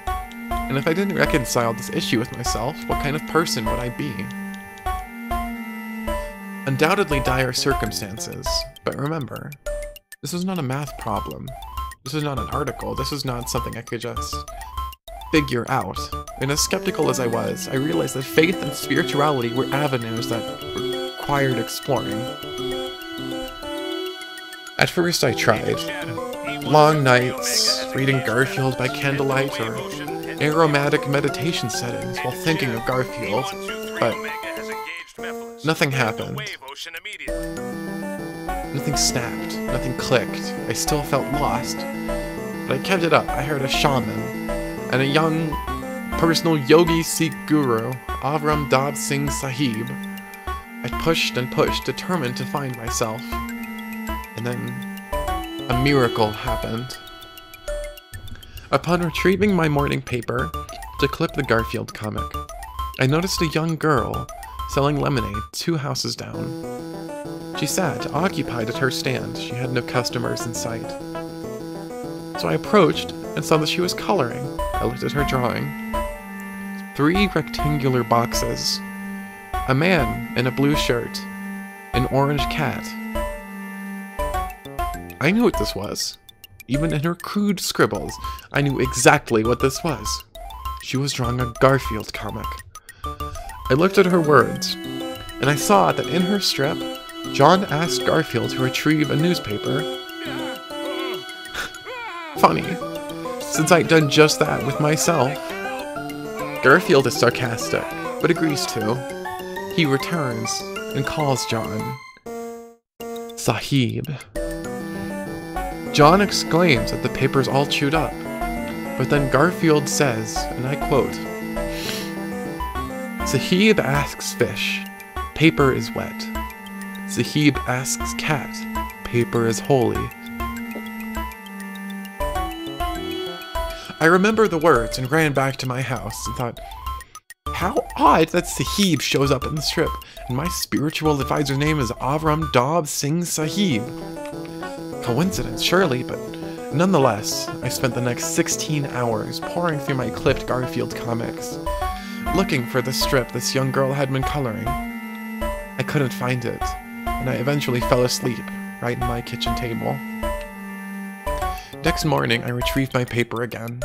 And if I didn't reconcile this issue with myself, what kind of person would I be? Undoubtedly dire circumstances, but remember, this was not a math problem. This was not an article. This was not something I could just figure out. And as skeptical as I was, I realized that faith and spirituality were avenues that required exploring. At first I tried. Long nights, reading Garfield by candlelight, or aromatic meditation settings while thinking of Garfield, but nothing happened. Nothing snapped, nothing clicked. I still felt lost, but I kept it up. I heard a shaman and a young personal yogi Sikh guru, Avram Dab Singh Sahib. I pushed and pushed, determined to find myself. And then a miracle happened. Upon retrieving my morning paper to clip the Garfield comic, I noticed a young girl selling lemonade 2 houses down. She sat, occupied at her stand. She had no customers in sight. So I approached and saw that she was coloring. I looked at her drawing. 3 rectangular boxes. A man in a blue shirt. An orange cat. I knew what this was. Even in her crude scribbles, I knew exactly what this was. She was drawing a Garfield comic. I looked at her words, and I saw that in her strip, John asked Garfield to retrieve a newspaper. Funny, since I'd done just that with myself. Garfield is sarcastic, but agrees to. He returns and calls John Sahib. John exclaims that the paper's all chewed up, but then Garfield says, and I quote, Sahib asks fish, paper is wet. Sahib asks cat, paper is holy. I remember the words and ran back to my house and thought, how odd that Sahib shows up in the strip, and my spiritual advisor's name is Avram Dab Singh Sahib. Coincidence, surely, but nonetheless, I spent the next 16 hours poring through my clipped Garfield comics, looking for the strip this young girl had been coloring. I couldn't find it, and I eventually fell asleep right in my kitchen table. Next morning, I retrieved my paper again,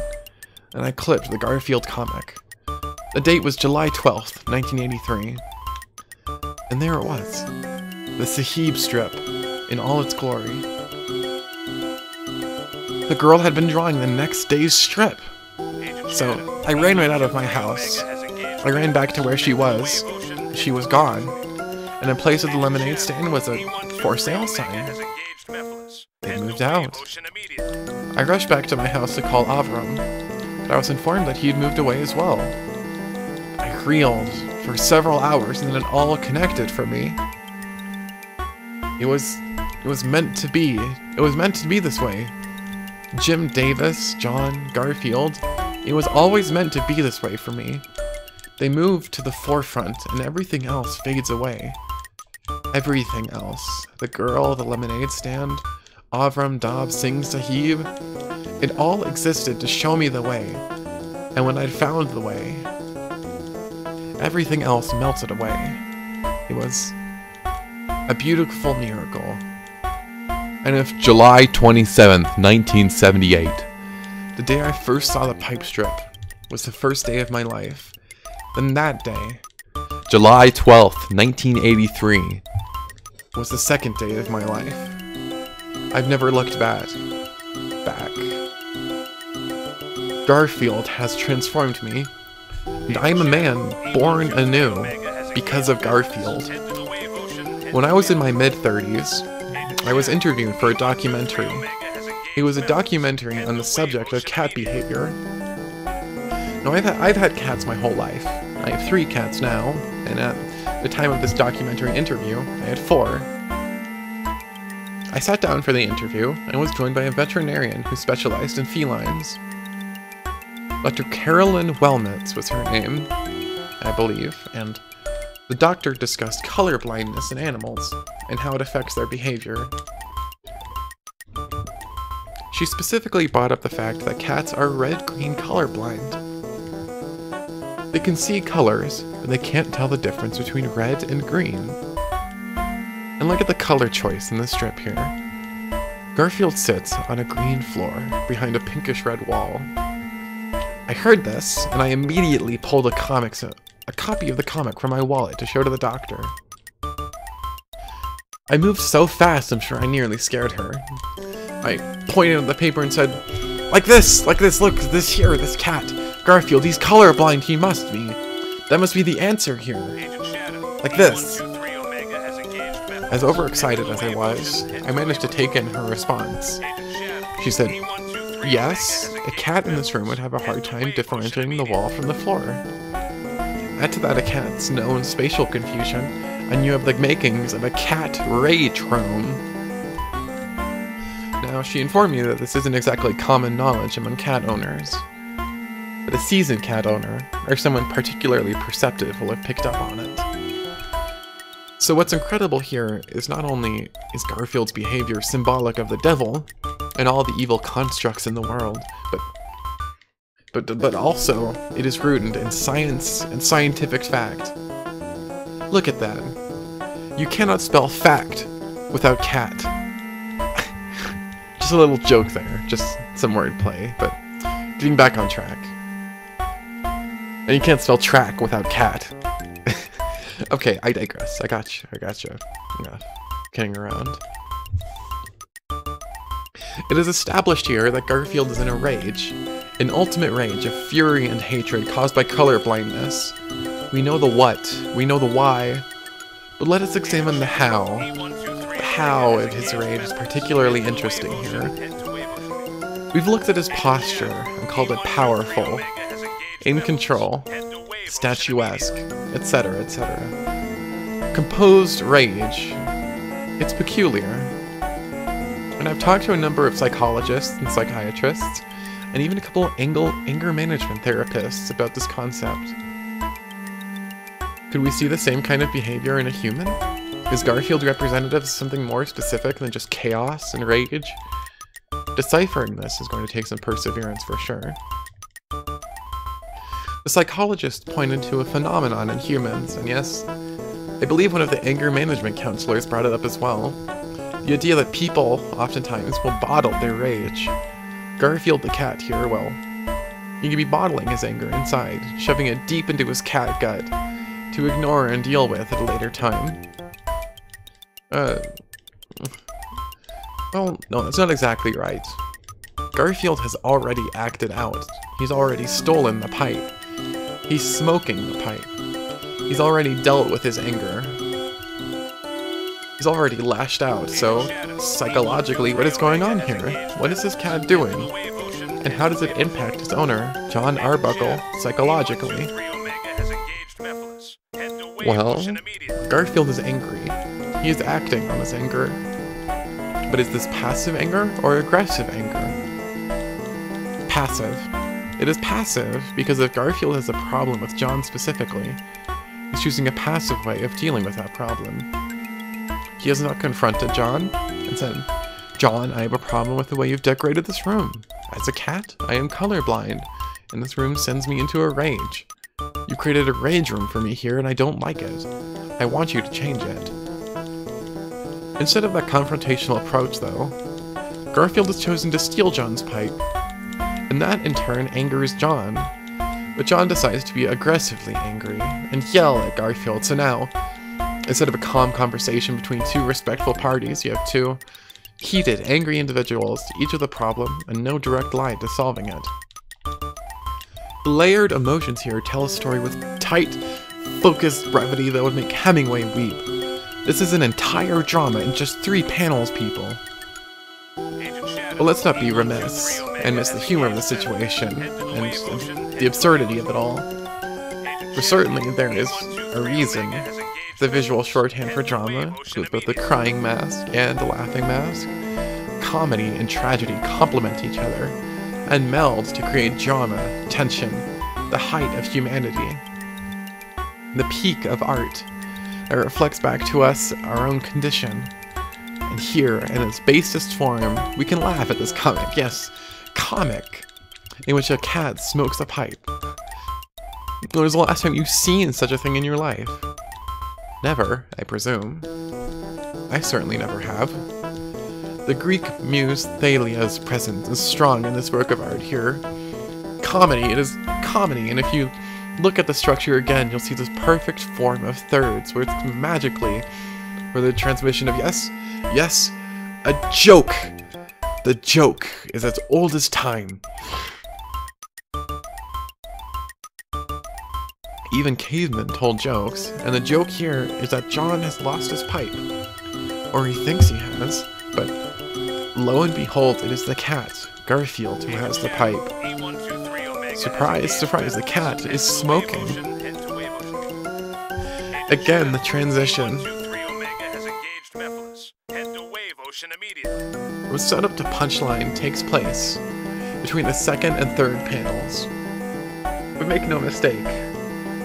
and I clipped the Garfield comic. The date was July 12th, 1983. And there it was, the Sahib strip in all its glory. The girl had been drawing the next day's strip. So I ran right out of my house. I ran back to where she was. She was gone. And in place of the lemonade stand was a for sale sign. They moved out. I rushed back to my house to call Avram, but I was informed that he had moved away as well. I reeled for several hours and then it all connected for me. It was meant to be. It was meant to be this way. Jim Davis, John, Garfield, it was always meant to be this way for me. They move to the forefront and everything else fades away. Everything else. The girl, the lemonade stand, Avram Dab Singh Sahib. It all existed to show me the way. And when I'd found the way, everything else melted away. It was a beautiful miracle. And if July 27th, 1978, the day I first saw the pipe strip, was the first day of my life, then that day, July 12th, 1983, was the second day of my life. I've never looked back. Garfield has transformed me, and I am a man born anew because of Garfield. When I was in my mid-30s, I was interviewed for a documentary. It was a documentary on the subject of cat behavior. Now, I've had cats my whole life. I have 3 cats now, and at the time of this documentary interview, I had 4. I sat down for the interview and was joined by a veterinarian who specialized in felines. Dr. Carolyn Wellmitz was her name, I believe, and the doctor discussed color blindness in animals and how it affects their behavior. She specifically brought up the fact that cats are red-green colorblind. They can see colors, but they can't tell the difference between red and green. And look at the color choice in this strip here. Garfield sits on a green floor behind a pinkish-red wall. I heard this, and I immediately pulled a copy of the comic from my wallet to show to the doctor. I moved so fast, I'm sure I nearly scared her. I pointed at the paper and said, like this, look, this cat. Garfield, he's colorblind, he must be. That must be the answer here. Like this. As overexcited as I was, I managed to take in her response. She said, yes, a cat in this room would have a hard time differentiating the wall from the floor. Add to that a cat's known spatial confusion, and you have the makings of a cat rage-trome. Now, she informed me that this isn't exactly common knowledge among cat owners, but a seasoned cat owner, or someone particularly perceptive, will have picked up on it. So what's incredible here is not only is Garfield's behavior symbolic of the devil and all the evil constructs in the world, but also it is rooted in science and scientific fact. Look at that. You cannot spell fact without cat. Just a little joke there, just some wordplay, but getting back on track. And you can't spell track without cat. Okay, I digress. I gotcha. Enough kidding around. It is established here that Garfield is in a rage, an ultimate rage of fury and hatred caused by color blindness. We know the what, we know the why, but let us examine the how. The how of his rage is particularly interesting here. We've looked at his posture and called it powerful, in control, statuesque, etc., etc. Composed rage. It's peculiar. And I've talked to a number of psychologists and psychiatrists, and even a couple of anger management therapists about this concept. Could we see the same kind of behavior in a human? Is Garfield representative of something more specific than just chaos and rage? Deciphering this is going to take some perseverance for sure. The psychologist pointed to a phenomenon in humans, and yes, I believe one of the anger management counselors brought it up as well. The idea that people, oftentimes, will bottle their rage. Garfield the cat here, well, he could be bottling his anger inside, shoving it deep into his cat gut, to ignore and deal with at a later time. Well, no, that's not exactly right. Garfield has already acted out. He's already stolen the pipe. He's smoking the pipe. He's already dealt with his anger. He's already lashed out, so psychologically, what is going on here? What is this cat doing? And how does it impact his owner, John Arbuckle, psychologically? Well, Garfield is angry. He is acting on his anger. But is this passive anger or aggressive anger? Passive. It is passive because if Garfield has a problem with John specifically, he's choosing a passive way of dealing with that problem. He has not confronted John and said, "John, I have a problem with the way you've decorated this room. As a cat, I am colorblind, and this room sends me into a rage. You created a rage room for me here and I don't like it. I want you to change it." Instead of that confrontational approach though, Garfield has chosen to steal John's pipe, and that in turn angers John. But John decides to be aggressively angry and yell at Garfield, so now, instead of a calm conversation between two respectful parties, you have two heated, angry individuals, each with a problem and no direct line to solving it. layered emotions here tell a story with tight, focused brevity that would make Hemingway weep. This is an entire drama in just 3 panels, people. But let's not be remiss and miss the humor of the situation and the absurdity of it all. For certainly there is a reason the visual shorthand for drama includes both the crying mask and the laughing mask. Comedy and tragedy complement each other and meld to create drama, tension, the height of humanity, the peak of art that reflects back to us our own condition. And here, in its basest form, we can laugh at this comic, yes, comic, in which a cat smokes a pipe. When was the last time you've seen such a thing in your life? Never, I presume. I certainly never have. The Greek muse Thalia's presence is strong in this work of art here. Comedy, it is comedy, and if you look at the structure again, you'll see this perfect form of thirds, where it's magically for the transmission of yes, a joke. The joke is as old as time. Even cavemen told jokes, and the joke here is that John has lost his pipe. Or he thinks he has, but lo and behold, it is the cat, Garfield, who has the pipe. Surprise, surprise, the cat is smoking. Again, the transition. The setup to punchline takes place between the second and third panels. But make no mistake,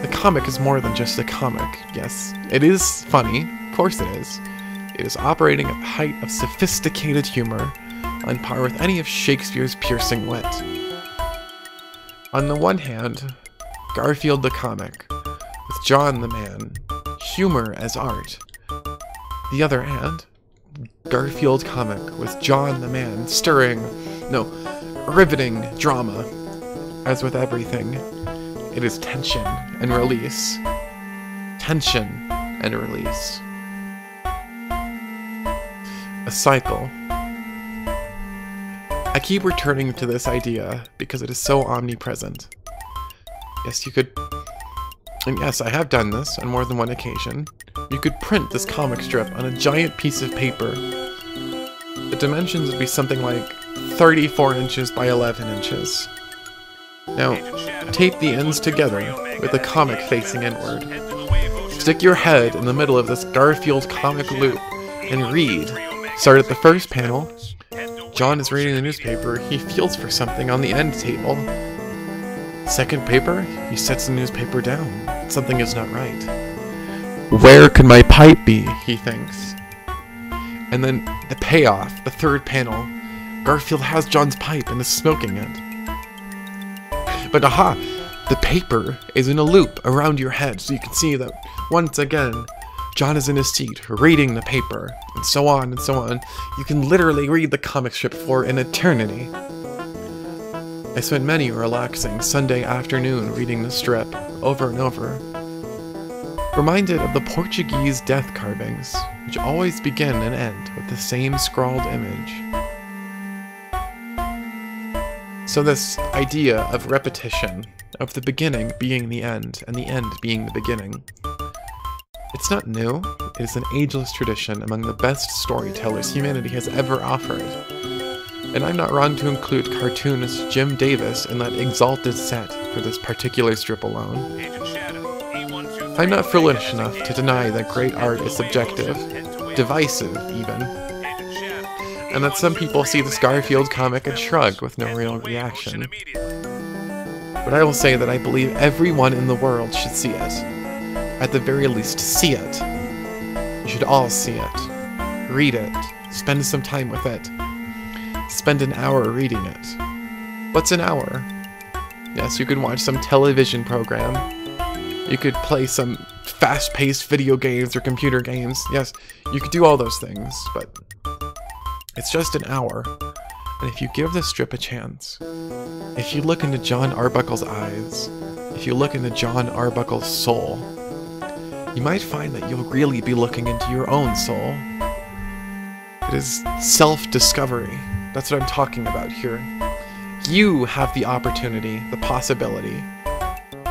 the comic is more than just a comic. Yes, it is funny, of course it is. It is operating at the height of sophisticated humor, on par with any of Shakespeare's piercing wit. On the one hand, Garfield the comic, with John the man, humor as art. The other hand, Garfield comic, with John the man, riveting drama. As with everything, it is tension and release. Tension and release. A cycle. I keep returning to this idea because it is so omnipresent. Yes, you could, and yes, I have done this on more than one occasion. You could print this comic strip on a giant piece of paper. The dimensions would be something like 34 inches by 11 inches. Now, tape the ends together with the comic facing inward. Stick your head in the middle of this Garfield comic loop and read. Start at the first panel. John is reading the newspaper. He feels for something on the end table. Second paper, he sets the newspaper down. Something is not right. Where could my pipe be? He thinks. And then the payoff, the third panel. Garfield has John's pipe and is smoking it. But aha! The paper is in a loop around your head, so you can see that once again, John is in his seat, reading the paper, and so on and so on. You can literally read the comic strip for an eternity. I spent many a relaxing Sunday afternoon reading the strip, over and over. Reminded of the Portuguese death carvings, which always begin and end with the same scrawled image. So this idea of repetition, of the beginning being the end, and the end being the beginning, it's not new. It is an ageless tradition among the best storytellers humanity has ever offered. And I'm not wrong to include cartoonist Jim Davis in that exalted set for this particular strip alone. I'm not foolish enough to deny that great art is subjective, divisive even, and that some people see this Garfield comic and shrug with no real reaction. But I will say that I believe everyone in the world should see it. At the very least, see it. You should all see it. Read it. Spend some time with it. Spend an hour reading it. What's an hour? Yes, you could watch some television program. You could play some fast-paced video games or computer games. Yes, you could do all those things, but it's just an hour. And if you give this strip a chance, if you look into Jon Arbuckle's eyes, if you look into Jon Arbuckle's soul, you might find that you'll really be looking into your own soul. It is self-discovery. That's what I'm talking about here. You have the opportunity, the possibility.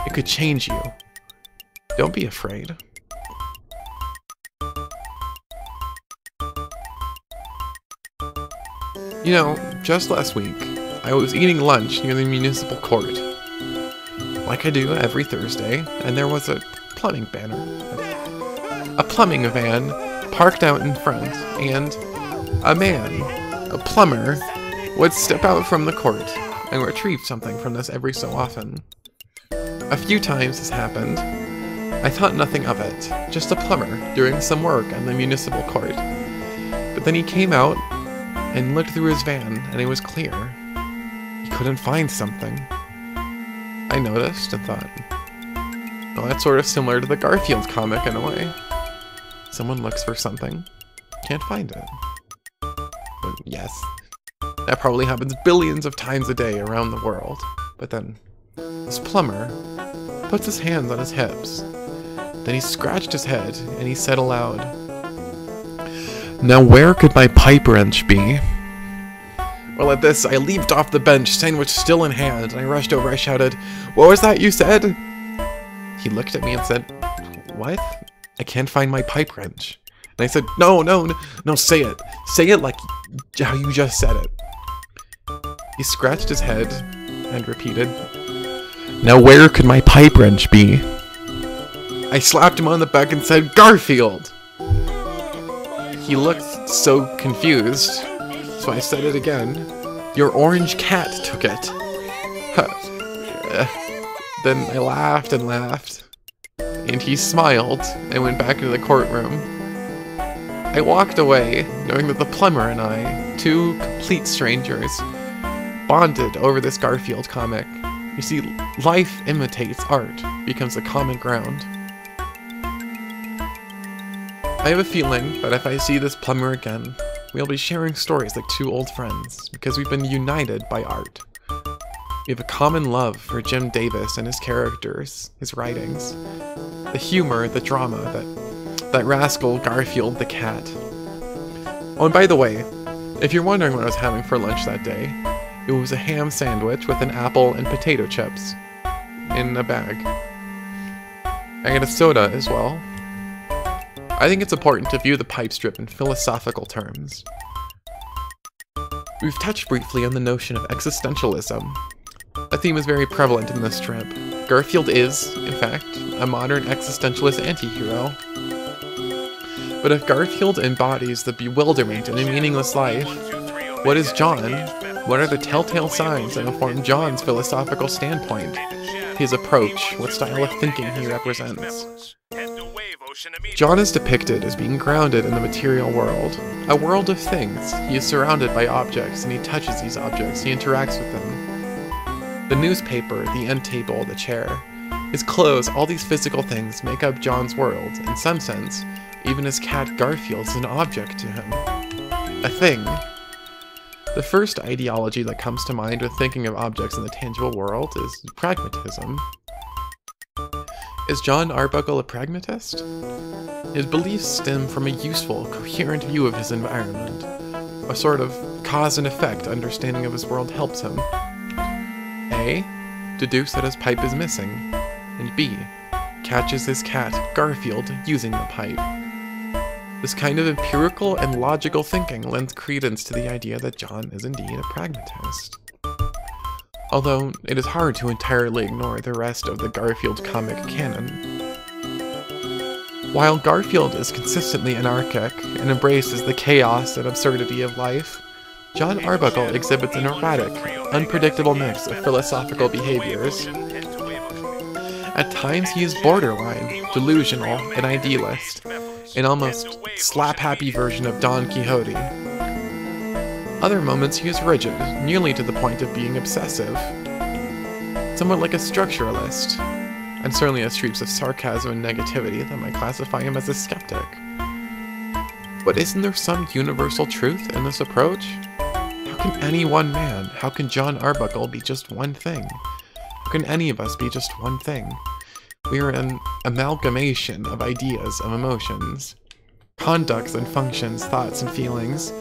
It could change you. Don't be afraid. You know, just last week, I was eating lunch near the municipal court, like I do every Thursday, and there was a plumbing banner. A plumbing van parked out in front, and a man, a plumber, would step out from the court and retrieve something from this every so often. A few times this happened. I thought nothing of it, just a plumber doing some work on the municipal court. But then he came out and looked through his van, and it was clear. He couldn't find something. I noticed and thought, well, that's sort of similar to the Garfield comic in a way. Someone looks for something, can't find it. But yes, that probably happens billions of times a day around the world. But then, this plumber puts his hands on his hips. Then he scratched his head, and he said aloud, "Now where could my pipe wrench be?" Well, at this, I leaped off the bench, sandwich still in hand, and I rushed over. I shouted, "What was that you said?" He looked at me and said, "What? I can't find my pipe wrench." And I said, No, say it. Say it like how you just said it." He scratched his head and repeated, "Now where could my pipe wrench be?" I slapped him on the back and said, "Garfield!" He looked so confused, so I said it again. "Your orange cat took it." Then I laughed and laughed, and he smiled and went back into the courtroom. I walked away, knowing that the plumber and I, two complete strangers, bonded over this Garfield comic. You see, life imitates art, becomes a common ground. I have a feeling that if I see this plumber again, we'll be sharing stories like two old friends, because we've been united by art. We have a common love for Jim Davis and his characters, his writings, the humor, the drama, that rascal Garfield the cat. Oh, and by the way, if you're wondering what I was having for lunch that day, it was a ham sandwich with an apple and potato chips in a bag. I got a soda as well. I think it's important to view the pipe strip in philosophical terms. We've touched briefly on the notion of existentialism. A theme is very prevalent in this strip. Garfield is, in fact, a modern existentialist anti-hero. But if Garfield embodies the bewilderment in a meaningless life, what is John? What are the telltale signs that inform John's philosophical standpoint? His approach, what style of thinking he represents? John is depicted as being grounded in the material world, a world of things. He is surrounded by objects, and he touches these objects, he interacts with them. The newspaper, the end table, the chair, his clothes, all these physical things make up John's world. In some sense, even his cat Garfield is an object to him. A thing. The first ideology that comes to mind when thinking of objects in the tangible world is pragmatism. Is Jon Arbuckle a pragmatist? His beliefs stem from a useful, coherent view of his environment. A sort of cause and effect understanding of his world helps him. A. Deduce that his pipe is missing. And B. Catches his cat, Garfield, using the pipe. This kind of empirical and logical thinking lends credence to the idea that John is indeed a pragmatist. Although, it is hard to entirely ignore the rest of the Garfield comic canon. While Garfield is consistently anarchic and embraces the chaos and absurdity of life, Jon Arbuckle exhibits an erratic, unpredictable mix of philosophical behaviors. At times he is borderline, delusional, and idealist, an almost slap-happy version of Don Quixote. Other moments he is rigid, nearly to the point of being obsessive. Somewhat like a structuralist, and certainly has streaks of sarcasm and negativity that might classify him as a skeptic. But isn't there some universal truth in this approach? How can any one man, how can Jon Arbuckle be just one thing? How can any of us be just one thing? We are an amalgamation of ideas, of emotions, conducts and functions, thoughts and feelings,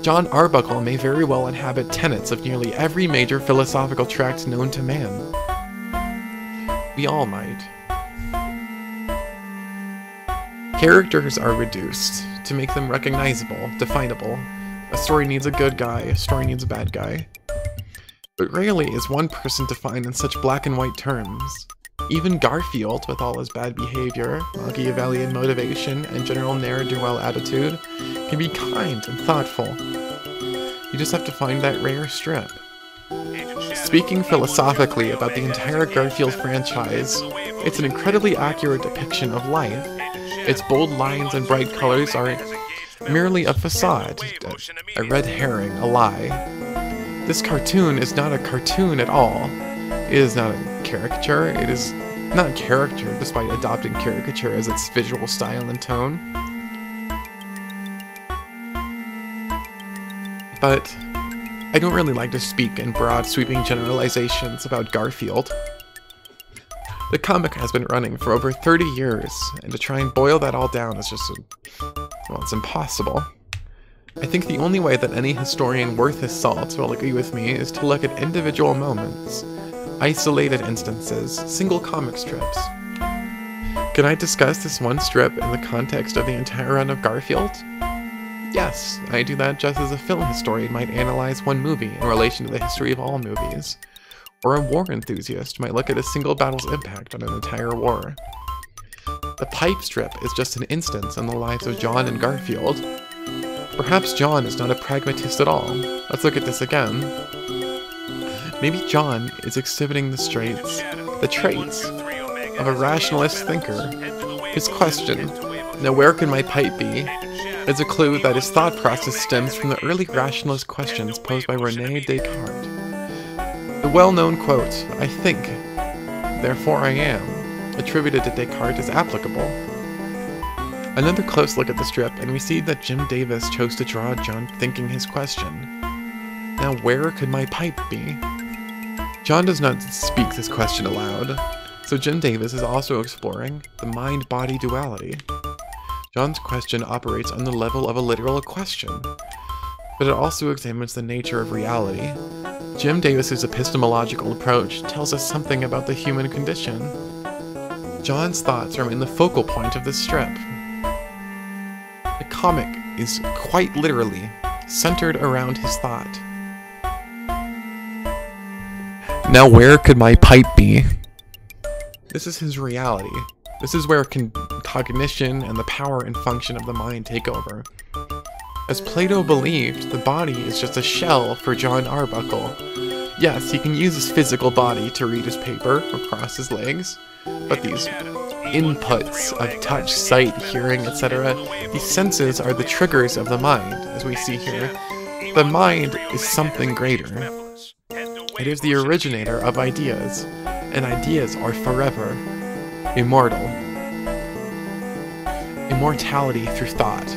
John Arbuckle may very well inhabit tenets of nearly every major philosophical tract known to man. We all might. Characters are reduced to make them recognizable, definable. A story needs a good guy, a story needs a bad guy. But rarely is one person defined in such black and white terms. Even Garfield, with all his bad behavior, Machiavellian motivation, and general ne'er-do-well attitude, can be kind and thoughtful. You just have to find that rare strip. Speaking philosophically about the entire Garfield franchise, it's an incredibly accurate depiction of life. Its bold lines and bright colors are merely a facade, a red herring, a lie. This cartoon is not a cartoon at all. It is not a caricature. It is not character, despite adopting caricature as its visual style and tone. But I don't really like to speak in broad, sweeping generalizations about Garfield. The comic has been running for over 30 years, and to try and boil that all down is just, well, it's impossible. I think the only way that any historian worth his salt will agree with me is to look at individual moments, isolated instances, single comic strips. Can I discuss this one strip in the context of the entire run of Garfield? Yes, I do that just as a film historian might analyze one movie in relation to the history of all movies, or a war enthusiast might look at a single battle's impact on an entire war. The pipe strip is just an instance in the lives of John and Garfield. Perhaps John is not a pragmatist at all. Let's look at this again. Maybe John is exhibiting the traits of a rationalist thinker. His question, now where can my pipe be, is a clue that his thought process stems from the early rationalist questions posed by René Descartes. The well-known quote, "I think, therefore I am," attributed to Descartes is applicable. Another close look at the strip, and we see that Jim Davis chose to draw John thinking his question. Now where could my pipe be? John does not speak this question aloud, so Jim Davis is also exploring the mind-body duality. John's question operates on the level of a literal question, but it also examines the nature of reality. Jim Davis's epistemological approach tells us something about the human condition. John's thoughts remain the focal point of this strip. The comic is quite literally centered around his thought. Now where could my pipe be? This is his reality. This is where cognition and the power and function of the mind take over. As Plato believed, the body is just a shell for John Arbuckle. Yes, he can use his physical body to read his paper or cross his legs, but these inputs of touch, sight, hearing, etc., these senses are the triggers of the mind, as we see here. The mind is something greater. It is the originator of ideas, and ideas are forever immortal. Immortality through thought.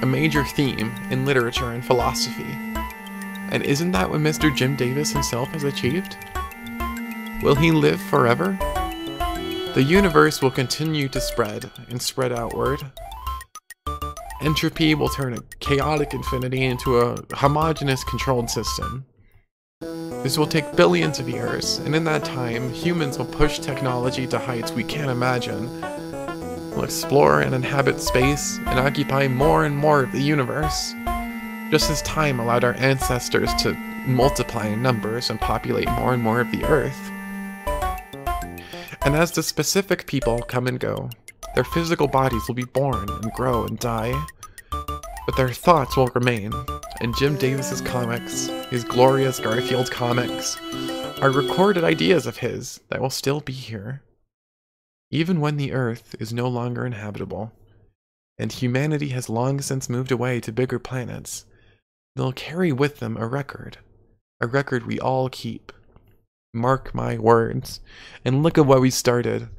A major theme in literature and philosophy. And isn't that what Mr. Jim Davis himself has achieved? Will he live forever? The universe will continue to spread and spread outward. Entropy will turn a chaotic infinity into a homogeneous controlled system. This will take billions of years, and in that time, humans will push technology to heights we can't imagine. We'll explore and inhabit space and occupy more and more of the universe, just as time allowed our ancestors to multiply in numbers and populate more and more of the Earth. And as the specific people come and go, their physical bodies will be born and grow and die, but their thoughts will remain. And Jim Davis's comics, his glorious Garfield comics, are recorded ideas of his that will still be here. Even when the Earth is no longer inhabitable, and humanity has long since moved away to bigger planets, they'll carry with them a record we all keep. Mark my words, and look at what we started.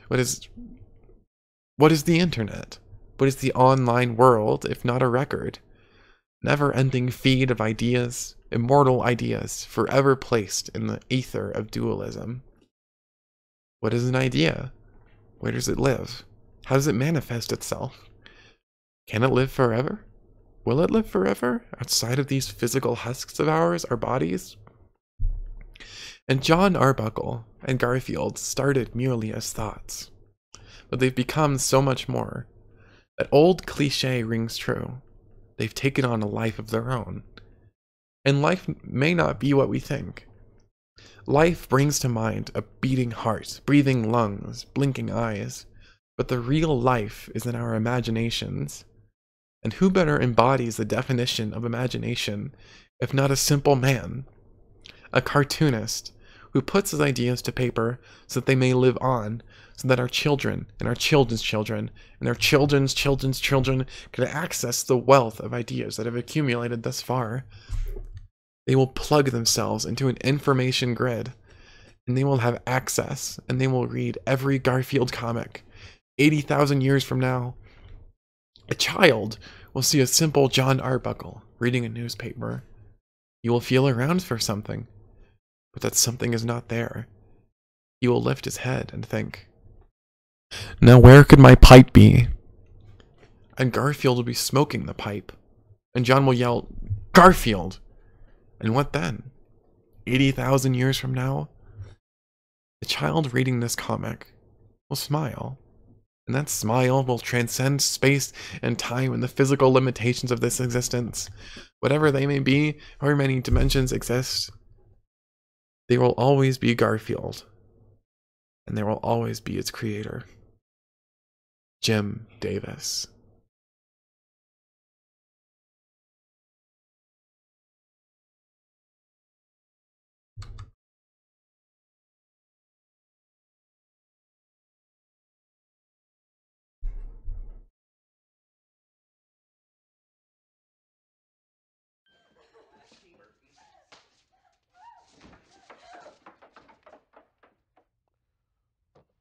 What is the internet? What is the online world if not a record? Never-ending feed of ideas, immortal ideas, forever placed in the ether of dualism. What is an idea? Where does it live? How does it manifest itself? Can it live forever? Will it live forever outside of these physical husks of ours, our bodies? And John Arbuckle and Garfield started merely as thoughts, but they've become so much more. That old cliche rings true. They've taken on a life of their own. And life may not be what we think. Life brings to mind a beating heart, breathing lungs, blinking eyes, but the real life is in our imaginations. And who better embodies the definition of imagination if not a simple man? A cartoonist who puts his ideas to paper so that they may live on, so that our children and our children's children and our children's children's children can access the wealth of ideas that have accumulated thus far. They will plug themselves into an information grid, and they will have access, and they will read every Garfield comic. 80,000 years from now, a child will see a simple John Arbuckle reading a newspaper. He will feel around for something, but that something is not there. He will lift his head and think, now where could my pipe be? And Garfield will be smoking the pipe, and John will yell, Garfield! And what then? 80,000 years from now? The child reading this comic will smile, and that smile will transcend space and time and the physical limitations of this existence. Whatever they may be, however many dimensions exist, they will always be Garfield, and there will always be its creator, Jim Davis.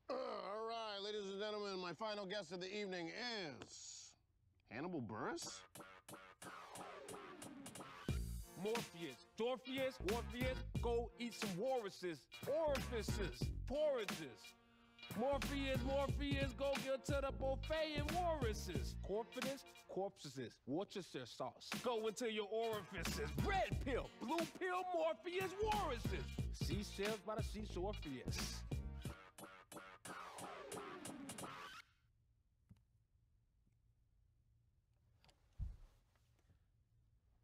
All right, ladies and gentlemen, my final guest of the evening is Hannibal Buress. Morpheus, Dorpheus, Orpheus, go eat some walruses, orifices, porridges. Morpheus, Morpheus, go get to the buffet and walruses. Corpidus, corpses, Worcestershire sauce. Go into your orifices. Red pill, blue pill, Morpheus, walruses. Seashells by the seashore, Orpheus.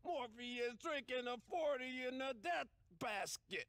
Morpheus drinking a 40 in a death basket.